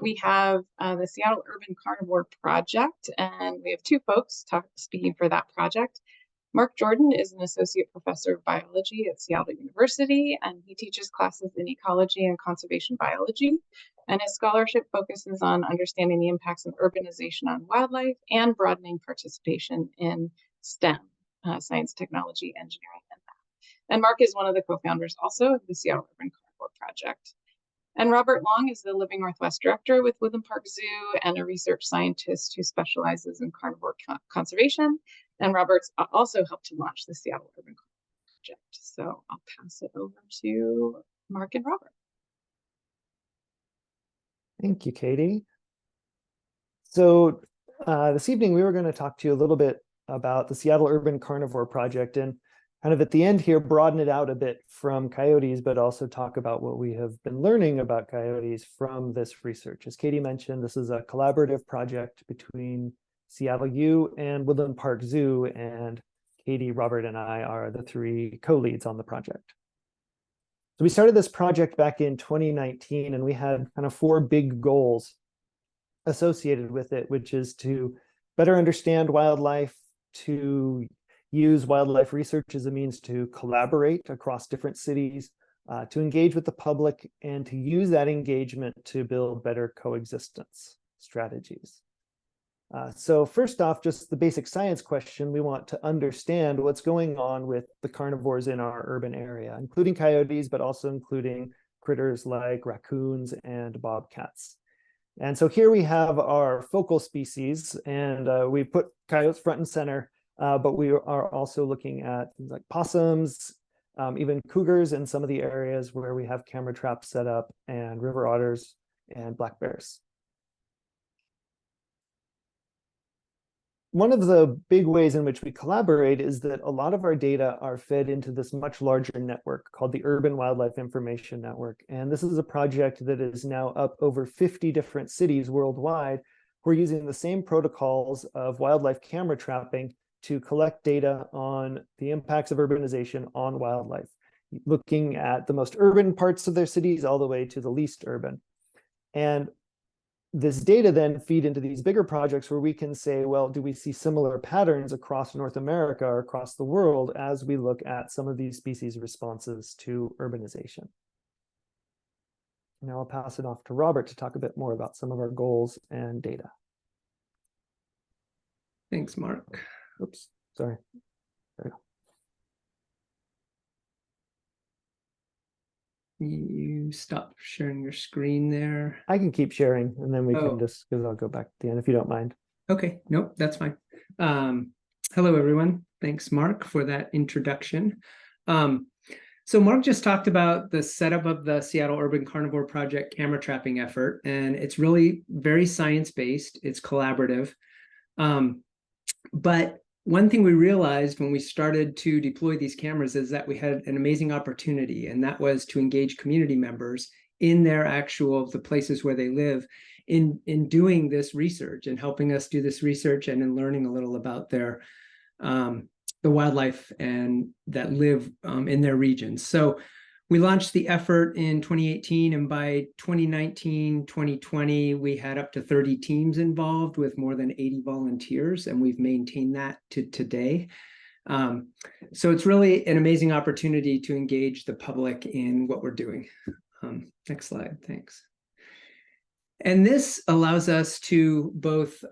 we have the Seattle Urban Carnivore Project, and we have two folks speaking for that project. Mark Jordan is an associate professor of biology at Seattle University, and he teaches classes in ecology and conservation biology. And his scholarship focuses on understanding the impacts of urbanization on wildlife and broadening participation in STEM, science, technology, engineering, and math. And Mark is one of the co-founders also of the Seattle Urban Carnivore Project. And Robert Long is the Living Northwest Director with Woodland Park Zoo and a research scientist who specializes in carnivore conservation. And Robert's also helped to launch the Seattle Urban Carnivore Project. So I'll pass it over to Mark and Robert. Thank you, Katie. So this evening, we were going to talk to you a little bit about the Seattle Urban Carnivore Project and kind of at the end here, broaden it out a bit from coyotes, but also talk about what we have been learning about coyotes from this research. As Katie mentioned, this is a collaborative project between Seattle U and Woodland Park Zoo, and Katie, Robert, and I are the three co-leads on the project. So we started this project back in 2019, and we had kind of 4 big goals associated with it, which is to better understand wildlife, to use wildlife research as a means to collaborate across different cities, to engage with the public, and to use that engagement to build better coexistence strategies. So first off, just the basic science question, we want to understand what's going on with the carnivores in our urban area, including coyotes, but also including critters like raccoons and bobcats. And so here we have our focal species, and we put coyotes front and center, but we are also looking at things like possums, even cougars in some of the areas where we have camera traps set up, and river otters and black bears. One of the big ways in which we collaborate is that a lot of our data are fed into this much larger network called the Urban Wildlife Information Network. And this is a project that is now up over 50 different cities worldwide. We're using the same protocols of wildlife camera trapping to collect data on the impacts of urbanization on wildlife, looking at the most urban parts of their cities all the way to the least urban. And this data then feed into these bigger projects where we can say, well, do we see similar patterns across North America or across the world as we look at some of these species' responses to urbanization? Now I'll pass it off to Robert to talk a bit more about some of our goals and data. Thanks, Mark. Oops, sorry. There we go. You stop sharing your screen there. I can keep sharing, and then we can just, because I'll go back at the end if you don't mind. Okay, nope, that's fine. Hello, everyone. Thanks, Mark, for that introduction. So Mark just talked about the setup of the Seattle Urban Carnivore Project camera trapping effort, and it's really very science-based. It's collaborative. But one thing we realized when we started to deploy these cameras is that we had an amazing opportunity, and that was to engage community members in their the places where they live in doing this research and helping us do this research and in learning a little about their the wildlife and that live in their regions. So we launched the effort in 2018, and by 2019, 2020, we had up to 30 teams involved with more than 80 volunteers, and we've maintained that to today. So it's really an amazing opportunity to engage the public in what we're doing. Next slide, thanks. And this allows us to both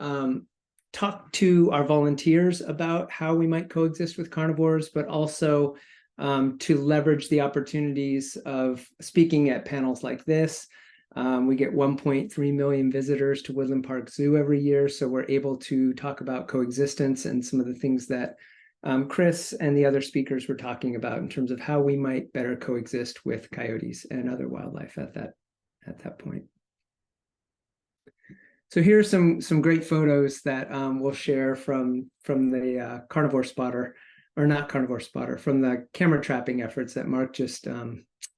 talk to our volunteers about how we might coexist with carnivores, but also to leverage the opportunities of speaking at panels like this. We get 1.3 million visitors to Woodland Park Zoo every year, so we're able to talk about coexistence and some of the things that Chris and the other speakers were talking about in terms of how we might better coexist with coyotes and other wildlife at that point. So here are some great photos that we'll share from the carnivore spotter. Or not carnivore spotter, from the camera trapping efforts that Mark just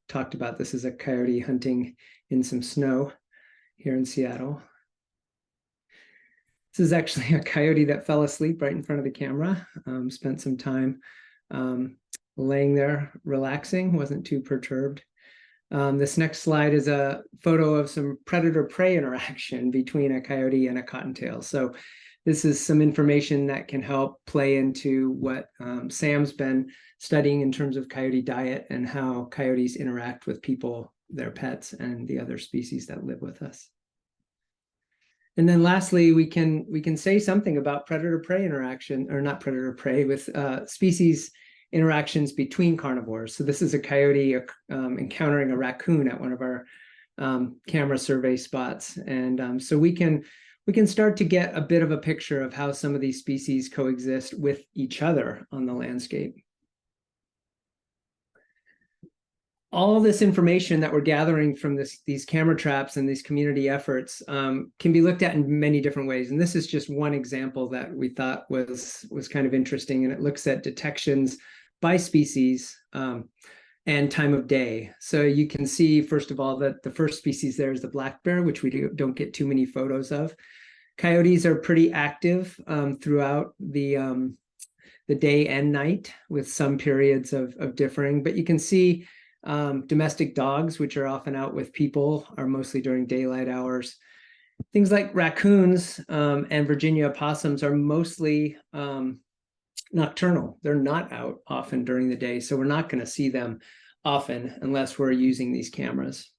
talked about. This is a coyote hunting in some snow here in Seattle. This is actually a coyote that fell asleep right in front of the camera, spent some time laying there relaxing, wasn't too perturbed. This next slide is a photo of some predator-prey interaction between a coyote and a cottontail. So this is some information that can help play into what Sam's been studying in terms of coyote diet and how coyotes interact with people, their pets, and the other species that live with us. And then lastly, we can say something about predator-prey interaction, or not predator-prey, with species interactions between carnivores. So this is a coyote encountering a raccoon at one of our camera survey spots. And so we can start to get a bit of a picture of how some of these species coexist with each other on the landscape. All this information that we're gathering from these camera traps and these community efforts can be looked at in many different ways. And this is just one example that we thought was kind of interesting. And it looks at detections by species and time of day. So you can see, first of all, that the first species there is the black bear, which we don't get too many photos of. Coyotes are pretty active throughout the day and night, with some periods of differing. But you can see domestic dogs, which are often out with people, are mostly during daylight hours. Things like raccoons and Virginia opossums are mostly nocturnal. They're not out often during the day, so we're not going to see them often unless we're using these cameras.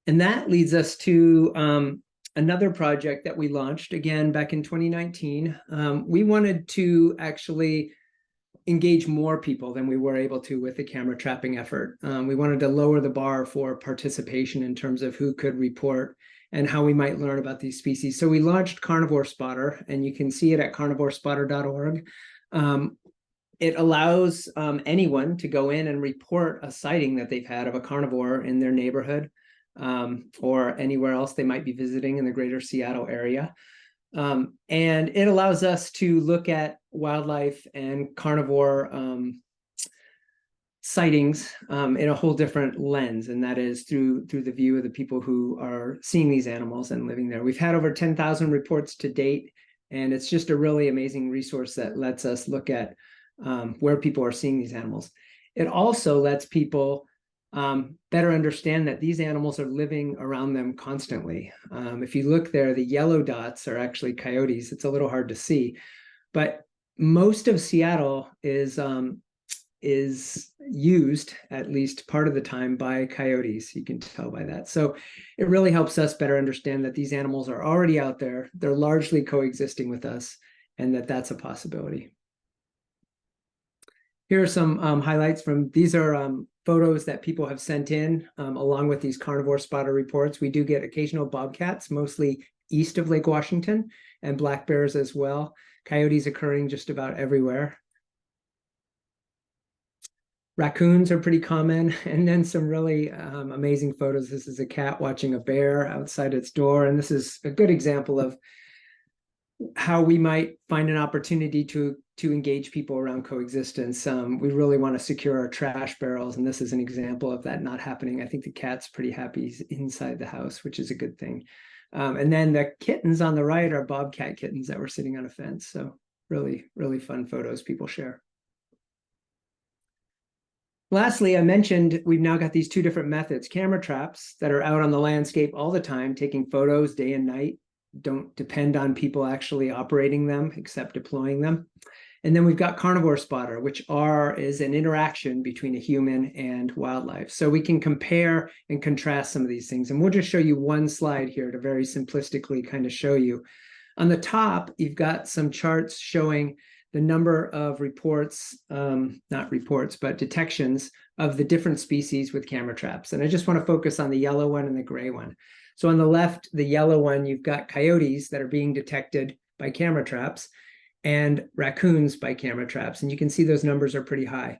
And that leads us to another project that we launched again back in 2019. We wanted to actually engage more people than we were able to with the camera trapping effort. We wanted to lower the bar for participation in terms of who could report and how we might learn about these species. So we launched Carnivore Spotter, and you can see it at carnivorespotter.org. It allows anyone to go in and report a sighting that they've had of a carnivore in their neighborhood or anywhere else they might be visiting in the greater Seattle area. And it allows us to look at wildlife and carnivore sightings in a whole different lens, and that is through the view of the people who are seeing these animals and living there. We've had over 10,000 reports to date, and it's just a really amazing resource that lets us look at where people are seeing these animals. It also lets people better understand that these animals are living around them constantly. If you look there, the yellow dots are actually coyotes. It's a little hard to see, but most of Seattle is used at least part of the time by coyotes. You can tell by that. So it really helps us better understand that these animals are already out there. They're largely coexisting with us, and that's a possibility. Here are some highlights from, these are photos that people have sent in along with these Carnivore Spotter reports. We do get occasional bobcats, mostly east of Lake Washington, and black bears as well. Coyotes occurring just about everywhere. Raccoons are pretty common, and then some really amazing photos. This is a cat watching a bear outside its door, and this is a good example of how we might find an opportunity to engage people around coexistence. We really want to secure our trash barrels, and this is an example of that not happening. I think the cat's pretty happy he's inside the house, which is a good thing. And then the kittens on the right are bobcat kittens that were sitting on a fence. So really, really fun photos people share. Lastly, I mentioned we've now got these two different methods: camera traps that are out on the landscape all the time, taking photos day and night, don't depend on people actually operating them except deploying them. And then we've got Carnivore Spotter, which is an interaction between a human and wildlife. So we can compare and contrast some of these things. And we'll just show you one slide here to very simplistically kind of show you. On the top, you've got some charts showing the number of reports, not reports, but detections of the different species with camera traps. And I just want to focus on the yellow one and the gray one. So on the left, the yellow one, you've got coyotes that are being detected by camera traps and raccoons by camera traps. And you can see those numbers are pretty high.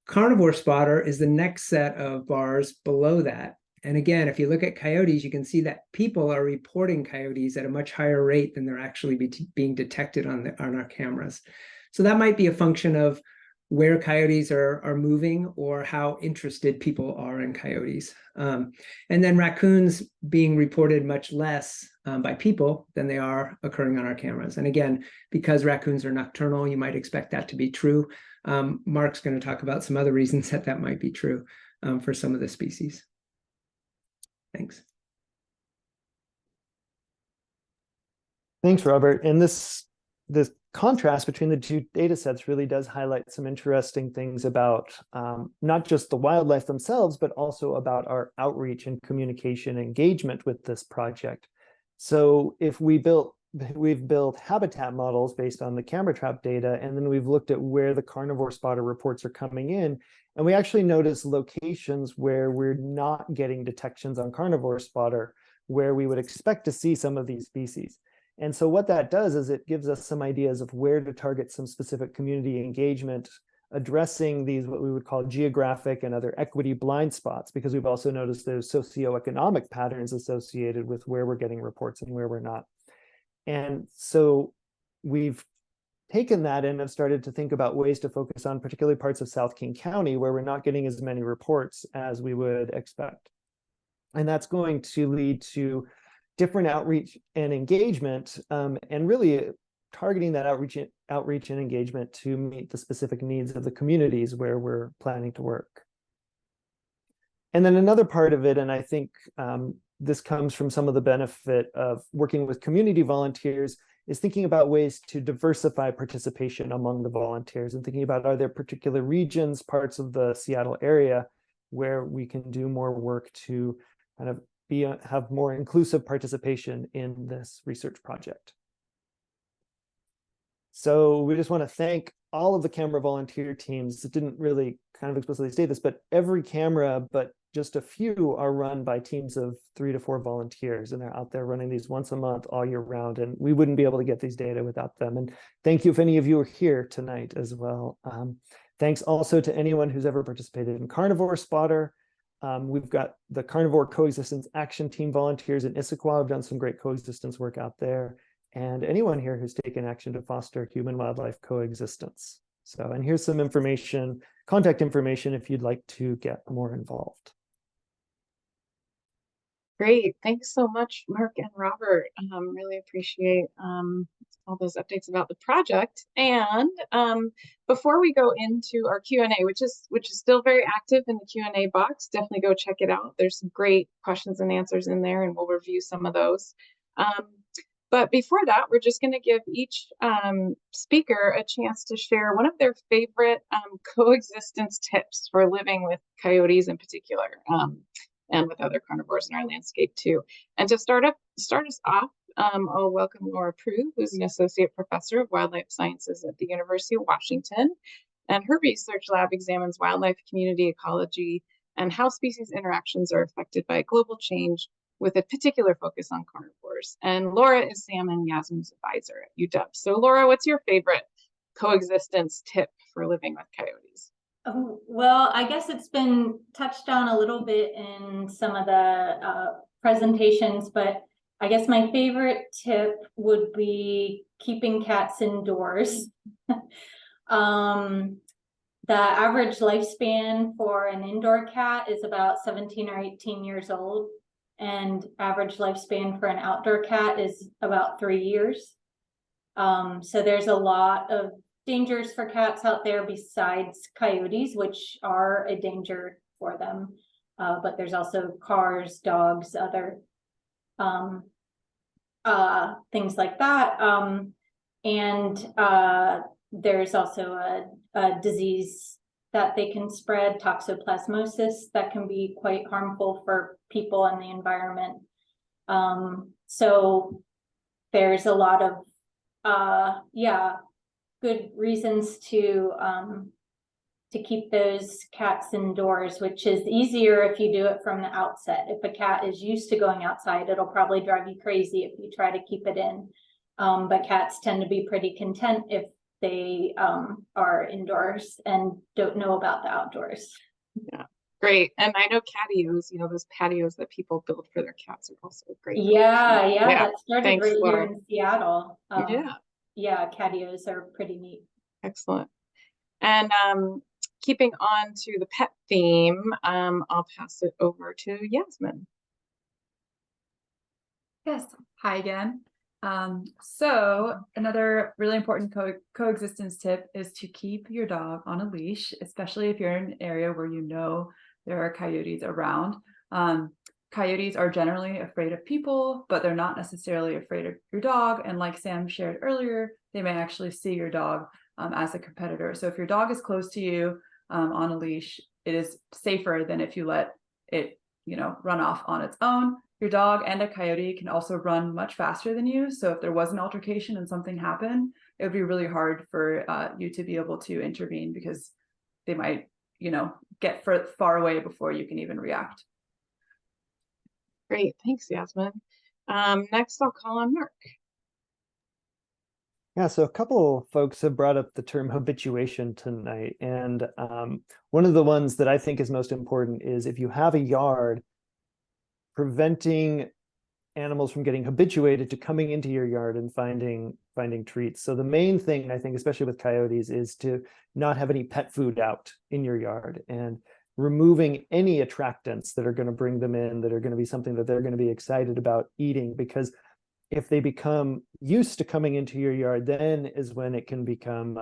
Carnivore Spotter is the next set of bars below that. And again, if you look at coyotes, you can see that people are reporting coyotes at a much higher rate than they're actually being detected on our cameras. So that might be a function of where coyotes are moving or how interested people are in coyotes. And then raccoons being reported much less by people than they are occurring on our cameras. And again, because raccoons are nocturnal, you might expect that to be true. Mark's going to talk about some other reasons that might be true for some of the species. Thanks. Thanks, Robert. And this contrast between the two data sets really does highlight some interesting things about not just the wildlife themselves, but also about our outreach and communication engagement with this project. So if we've built habitat models based on the camera trap data, and then we've looked at where the carnivore spotter reports are coming in, and we actually notice locations where we're not getting detections on carnivore spotter, where we would expect to see some of these species. And so what that does is it gives us some ideas of where to target some specific community engagement, addressing these what we would call geographic and other equity blind spots, because we've also noticed those socioeconomic patterns associated with where we're getting reports and where we're not. And so we've taken that and have started to think about ways to focus on particularly parts of South King County where we're not getting as many reports as we would expect. And that's going to lead to different outreach and engagement, and really targeting that outreach and engagement to meet the specific needs of the communities where we're planning to work. And then another part of it, and I think this comes from some of the benefit of working with community volunteers, is thinking about ways to diversify participation among the volunteers and thinking about, are there particular regions, parts of the Seattle area where we can do more work to kind of have more inclusive participation in this research project. So we just want to thank all of the camera volunteer teams. It didn't really kind of explicitly state this, but every camera, but just a few are run by teams of 3 to 4 volunteers, and they're out there running these once a month all year round, and we wouldn't be able to get these data without them. And thank you if any of you are here tonight as well. Thanks also to anyone who's ever participated in Carnivore Spotter. We've got the Carnivore Coexistence Action Team volunteers in Issaquah have done some great coexistence work out there, and anyone here who's taken action to foster human-wildlife coexistence. So, and here's some information, contact information if you'd like to get more involved. Great. Thanks so much, Mark and Robert. Really appreciate all those updates about the project. And before we go into our Q&A, which is still very active in the Q&A box, definitely go check it out. There's some great questions and answers in there, and we'll review some of those. But before that, we're just going to give each speaker a chance to share one of their favorite coexistence tips for living with coyotes in particular. And with other carnivores in our landscape too. And to start us off, I'll welcome Laura Prue, who's an associate professor of wildlife sciences at the University of Washington. And her research lab examines wildlife community ecology and how species interactions are affected by global change, with a particular focus on carnivores. And Laura is Sam and Yasmin's advisor at UW. So Laura, what's your favorite coexistence tip for living with coyotes? Well, I guess it's been touched on a little bit in some of the presentations, but I guess my favorite tip would be keeping cats indoors. The average lifespan for an indoor cat is about 17 or 18 years old, and average lifespan for an outdoor cat is about 3 years. So there's a lot of dangers for cats out there besides coyotes, which are a danger for them. But there's also cars, dogs, other things like that. And there's also a disease that they can spread, toxoplasmosis, that can be quite harmful for people and the environment. So there's a lot of, good reasons to keep those cats indoors, which is easier if you do it from the outset. If a cat is used to going outside, it'll probably drive you crazy if you try to keep it in. But cats tend to be pretty content if they are indoors and don't know about the outdoors. Yeah, great. And I know catios, those patios that people build for their cats are also great. Yeah, that started Thanks, right Laura. here in Seattle. Yeah, catios are pretty neat. Excellent. And keeping on to the pet theme, I'll pass it over to Yasmin. Yes, hi again. So another really important coexistence tip is to keep your dog on a leash, especially if you're in an area where there are coyotes around. coyotes are generally afraid of people, but they're not necessarily afraid of your dog. And like Sam shared earlier, they may actually see your dog as a competitor. So if your dog is close to you on a leash, it is safer than if you let it, run off on its own. Your dog and a coyote can also run much faster than you. So if there was an altercation and something happened, it would be really hard for you to be able to intervene because they might, get far away before you can even react. Great, thanks, Yasmin. Next, I'll call on Mark. Yeah, so a couple folks have brought up the term habituation tonight. And one of the ones that I think is most important is if you have a yard, preventing animals from getting habituated to coming into your yard and finding treats. So the main thing, I think, especially with coyotes, is to not have any pet food out in your yard and removing any attractants that are going to bring them in, that are going to be something that they're going to be excited about eating. Because if they become used to coming into your yard, then is when it can become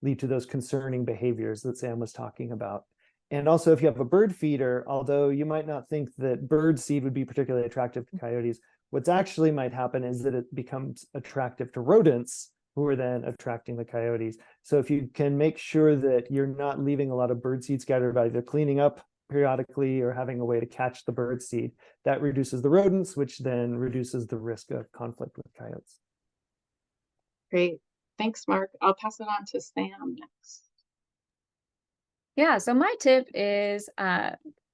lead to those concerning behaviors that Sam was talking about. And also, if you have a bird feeder, although you might not think that bird seed would be particularly attractive to coyotes, what's actually might happen is that it becomes attractive to rodents, who are then attracting the coyotes. So if you can make sure that you're not leaving a lot of bird seed scattered about, either cleaning up periodically or having a way to catch the bird seed, that reduces the rodents, which then reduces the risk of conflict with coyotes. Great, thanks, Mark. I'll pass it on to Sam next. Yeah, so my tip is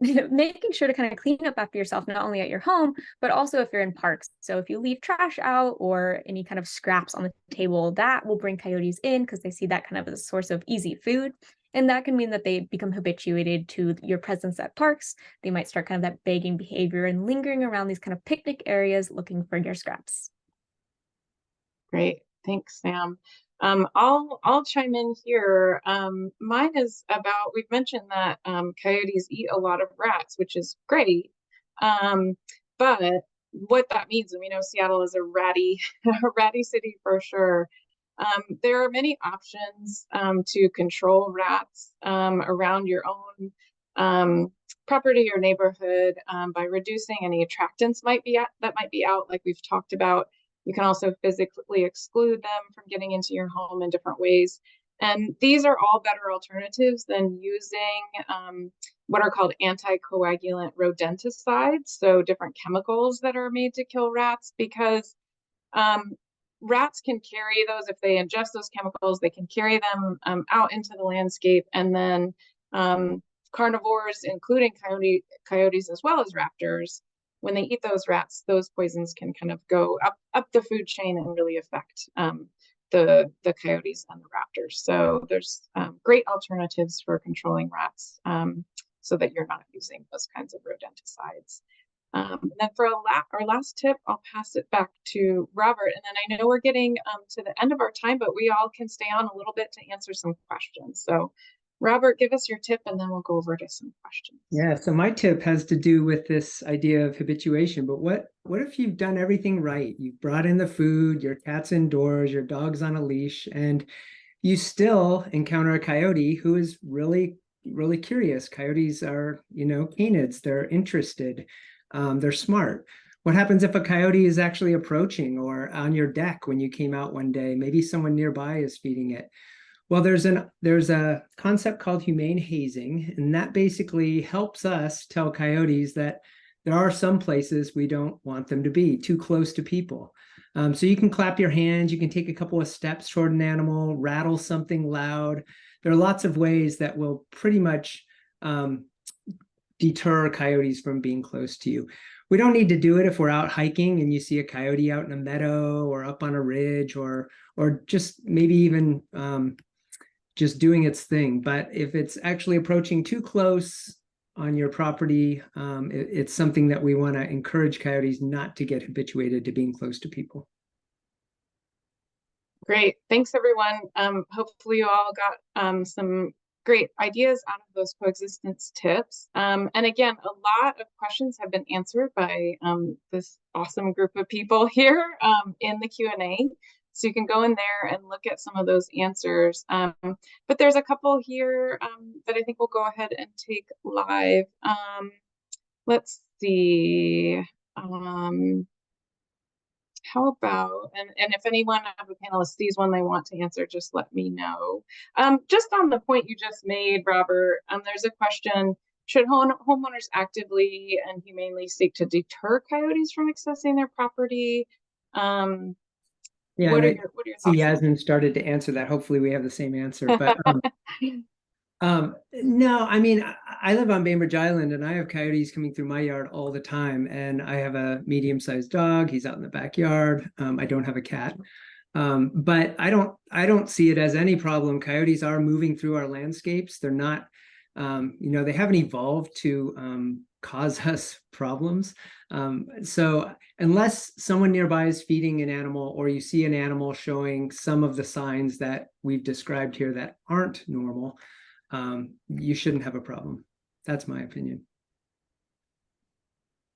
making sure to kind of clean up after yourself, not only at your home, but also if you're in parks. So if you leave trash out or any kind of scraps on the table, that will bring coyotes in because they see that kind of as a source of easy food. And that can mean that they become habituated to your presence at parks. They might start kind of that begging behavior and lingering around these kind of picnic areas looking for your scraps. Great, thanks, Sam. I'll chime in here. Mine is about, we've mentioned that coyotes eat a lot of rats, which is great. But what that means, and we know Seattle is a ratty city for sure. There are many options to control rats around your own property or neighborhood by reducing any attractants that might be out, like we've talked about. You can also physically exclude them from getting into your home in different ways. And these are all better alternatives than using what are called anticoagulant rodenticides, so different chemicals that are made to kill rats, because rats can carry those. If they ingest those chemicals, they can carry them out into the landscape, and then carnivores, including coyotes as well as raptors, when they eat those rats, those poisons can kind of go up the food chain and really affect the coyotes and the raptors. So there's great alternatives for controlling rats so that you're not using those kinds of rodenticides. And then for our last tip, I'll pass it back to Robert. And then I know we're getting to the end of our time, but we all can stay on a little bit to answer some questions. So Robert, give us your tip and then we'll go over to some questions. Yeah, so my tip has to do with this idea of habituation. But what if you've done everything right? You've brought in the food, your cat's indoors, your dog's on a leash, and you still encounter a coyote who is really, really curious. Coyotes are, canids. They're interested. They're smart. What happens if a coyote is actually approaching or on your deck when you came out one day? Maybe someone nearby is feeding it. Well, there's a concept called humane hazing, and that basically helps us tell coyotes that there are some places we don't want them to be, too close to people. So you can clap your hands, you can take a couple of steps toward an animal, rattle something loud. There are lots of ways that will pretty much deter coyotes from being close to you. We don't need to do it if we're out hiking and you see a coyote out in a meadow or up on a ridge or just maybe even just doing its thing. But if it's actually approaching too close on your property, it's something that we want to encourage coyotes not to get habituated to being close to people. Great, thanks everyone. Hopefully you all got some great ideas out of those coexistence tips. And again, a lot of questions have been answered by this awesome group of people here in the Q&A. So you can go in there and look at some of those answers. But there's a couple here that I think we'll go ahead and take live. let's see. How about, and if anyone of the panelists sees one they want to answer, just let me know. Just on the point you just made, Robert, there's a question: should homeowners actively and humanely seek to deter coyotes from accessing their property? Yeah, what are and your see, thoughts? Yasmin started to answer that. Hopefully, we have the same answer. But no, I mean, I live on Bainbridge Island, and I have coyotes coming through my yard all the time. And I have a medium-sized dog. He's out in the backyard. I don't have a cat. But I don't see it as any problem. Coyotes are moving through our landscapes. They're not, they haven't evolved to cause us problems. So unless someone nearby is feeding an animal, or you see an animal showing some of the signs that we've described here that aren't normal, you shouldn't have a problem. That's my opinion.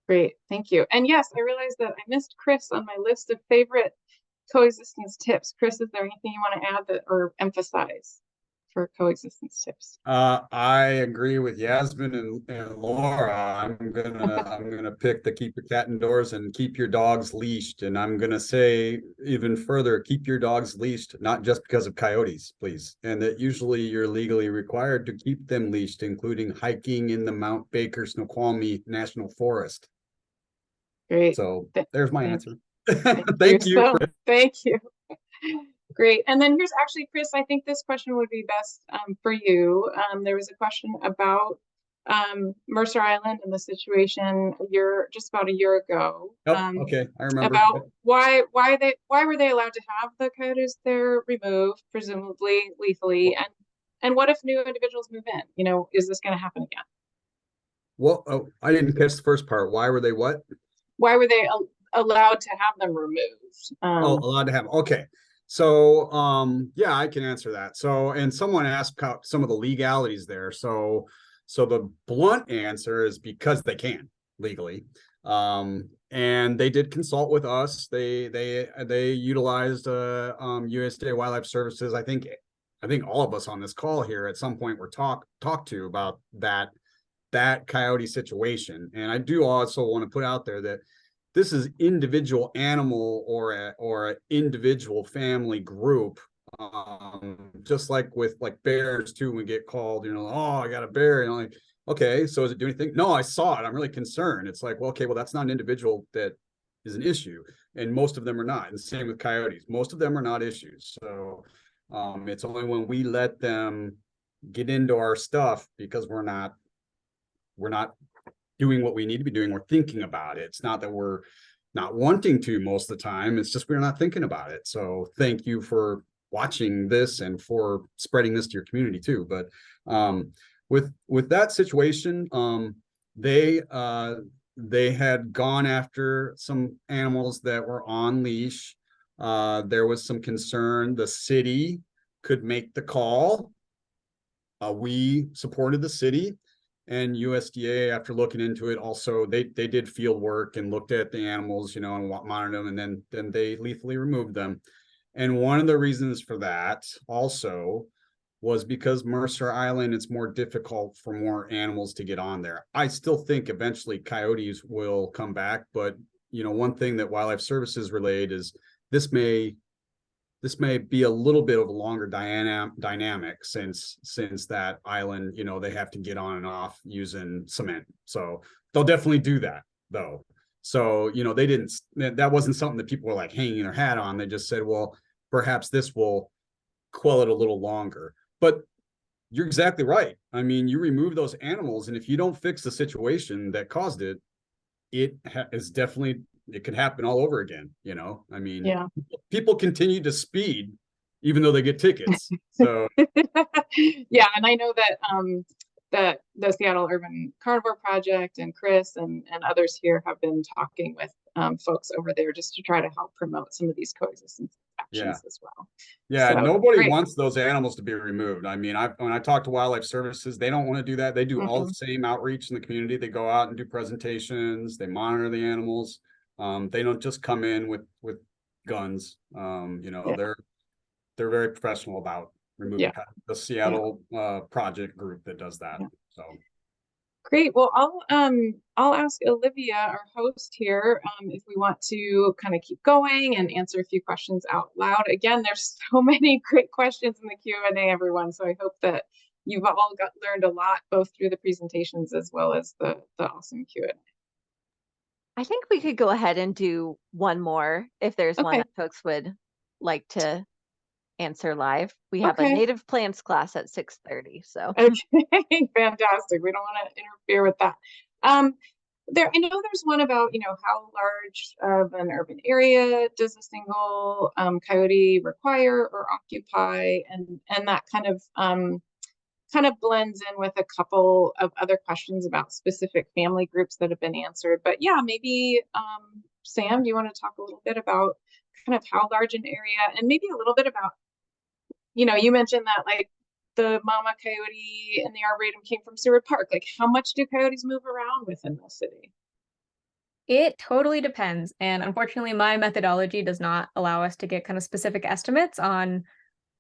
Great, thank you. And yes, I realized that I missed Chris on my list of favorite coexistence tips. Chris, is there anything you want to add that or emphasize for coexistence tips? I agree with Yasmin and Laura. I'm gonna pick the keep your cat indoors and keep your dogs leashed. And I'm gonna say even further, keep your dogs leashed, not just because of coyotes, please. And that usually you're legally required to keep them leashed, including hiking in the Mount Baker Snoqualmie National Forest. Great. So there's my answer. Thank you. Thank you. Great. And then here's actually, Chris, I think this question would be best for you. There was a question about Mercer Island and the situation just about a year ago. Okay, I remember. About why were they allowed to have the coyotes there removed, presumably lethally, and what if new individuals move in? You know, is this going to happen again? Well, I didn't catch the first part. Why were they what? Why were they allowed to have them removed? Allowed to have. Okay. So, yeah, I can answer that. So, and someone asked about some of the legalities there. So the blunt answer is because they can legally. And they did consult with us. They utilized USDA Wildlife Services. I think all of us on this call here at some point were talked to about that coyote situation. And I do also want to put out there that this is individual animal or a individual family group, just like with bears too. When we get called, oh, I got a bear, and I'm like, okay, so does it do anything? No, I saw it. I'm really concerned. It's like, well, okay, well, that's not an individual that is an issue, and most of them are not. And same with coyotes, most of them are not issues. So it's only when we let them get into our stuff because we're not doing what we need to be doing. We're thinking about it. It's not that we're not wanting to most of the time. It's just we're not thinking about it. So thank you for watching this and for spreading this to your community too. But with that situation, they had gone after some animals that were on leash. There was some concern the city could make the call. We supported the city. And USDA, after looking into it, also they did field work and looked at the animals, and monitored them, and then they lethally removed them. And one of the reasons for that also was because Mercer Island, it's more difficult for more animals to get on there. I still think eventually coyotes will come back, but one thing that Wildlife Services relayed is this may be a little bit of a longer dynamic since that island, they have to get on and off using cement. So they'll definitely do that though. So, that wasn't something that people were like hanging their hat on. They just said, well, perhaps this will quell it a little longer. But you're exactly right. I mean, you remove those animals, and if you don't fix the situation that caused it, it could happen all over again. I mean, yeah. People continue to speed even though they get tickets. So yeah, and I know that the Seattle Urban Carnivore Project and Chris and others here have been talking with folks over there just to try to help promote some of these coexistence actions as well. Yeah, so, nobody wants those animals to be removed. I mean, when I talk to Wildlife Services, they don't want to do that. They do all the same outreach in the community. They go out and do presentations. They monitor the animals. They don't just come in with guns. They're very professional about removing the Seattle project group that does that. So Great. Well, I'll ask Olivia, our host here, if we want to kind of keep going and answer a few questions out loud. Again, there's so many great questions in the Q&A, everyone. So I hope that you've all learned a lot, both through the presentations as well as the awesome Q&A. I think we could go ahead and do one more if there's one Okay. that folks would like to answer live. We have a Okay. native plants class at 6:30, so. Okay, fantastic. We don't want to interfere with that. I know there's one about, how large of an urban area does a single coyote require or occupy, and that kind of blends in with a couple of other questions about specific family groups that have been answered. But yeah, maybe Sam, do you want to talk a little bit about kind of how large an area, and maybe a little bit about, you mentioned that like the mama coyote and the arboretum came from Seward Park. Like, how much do coyotes move around within the city? It totally depends. And unfortunately, my methodology does not allow us to get kind of specific estimates on,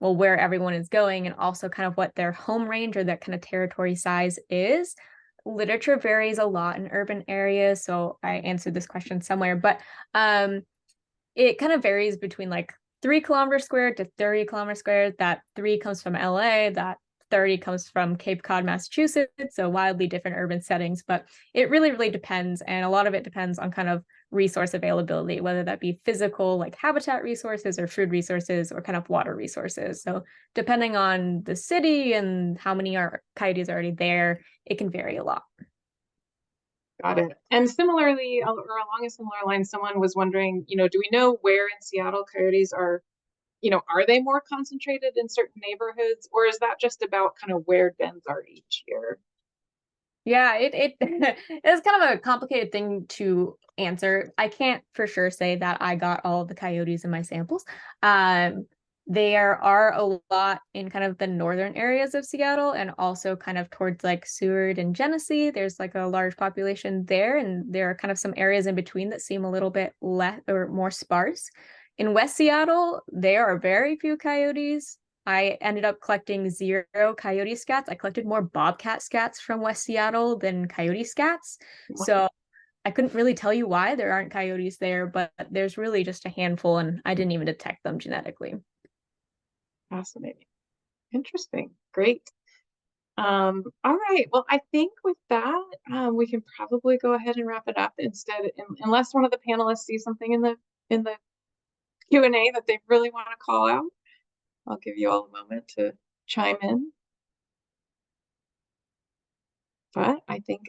well, where everyone is going and also kind of what their home range or that kind of territory size is. Literature varies a lot in urban areas, so I answered this question somewhere, but it kind of varies between like 3 kilometers squared to 30 kilometers squared. That 3 comes from LA, that 30 comes from Cape Cod, Massachusetts, so wildly different urban settings, but it really, really depends. And a lot of it depends on kind of resource availability, whether that be physical, like habitat resources or food resources or kind of water resources. So depending on the city and how many coyotes are already there, it can vary a lot. Got it. And similarly, or along a similar line, someone was wondering, do we know where in Seattle coyotes are they more concentrated in certain neighborhoods, or is that just about kind of where dens are each year? Yeah, it it's kind of a complicated thing to answer. I can't for sure say that I got all of the coyotes in my samples. There are a lot in kind of the northern areas of Seattle and also kind of towards like Seward and Genesee. There's like a large population there, and there are kind of some areas in between that seem a little bit less or more sparse. In West Seattle, there are very few coyotes. I ended up collecting 0 coyote scats. I collected more bobcat scats from West Seattle than coyote scats. So I couldn't really tell you why there aren't coyotes there, but there's really just a handful, and I didn't even detect them genetically. Fascinating. Interesting. Great. All right. Well, I think with that, we can probably go ahead and wrap it up unless one of the panelists sees something in the Q&A that they really want to call out. I'll give you all a moment to chime in. But I think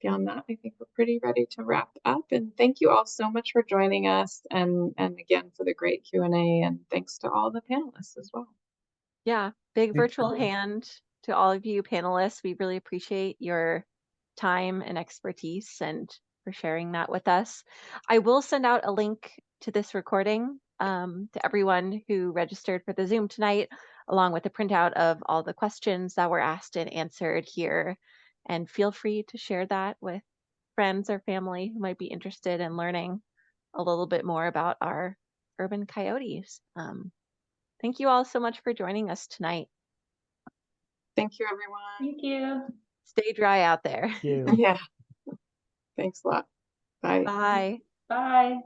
beyond that, I think we're pretty ready to wrap up. And thank you all so much for joining us, and again for the great Q&A, and thanks to all the panelists as well. Yeah, big virtual hand to all of you panelists. We really appreciate your time and expertise and for sharing that with us. I will send out a link to this recording to everyone who registered for the Zoom tonight, along with a printout of all the questions that were asked and answered here. And feel free to share that with friends or family who might be interested in learning a little bit more about our urban coyotes. Thank you all so much for joining us tonight. Thank you, everyone. Thank you. Stay dry out there. You. Yeah. Thanks a lot. Bye. Bye. Bye.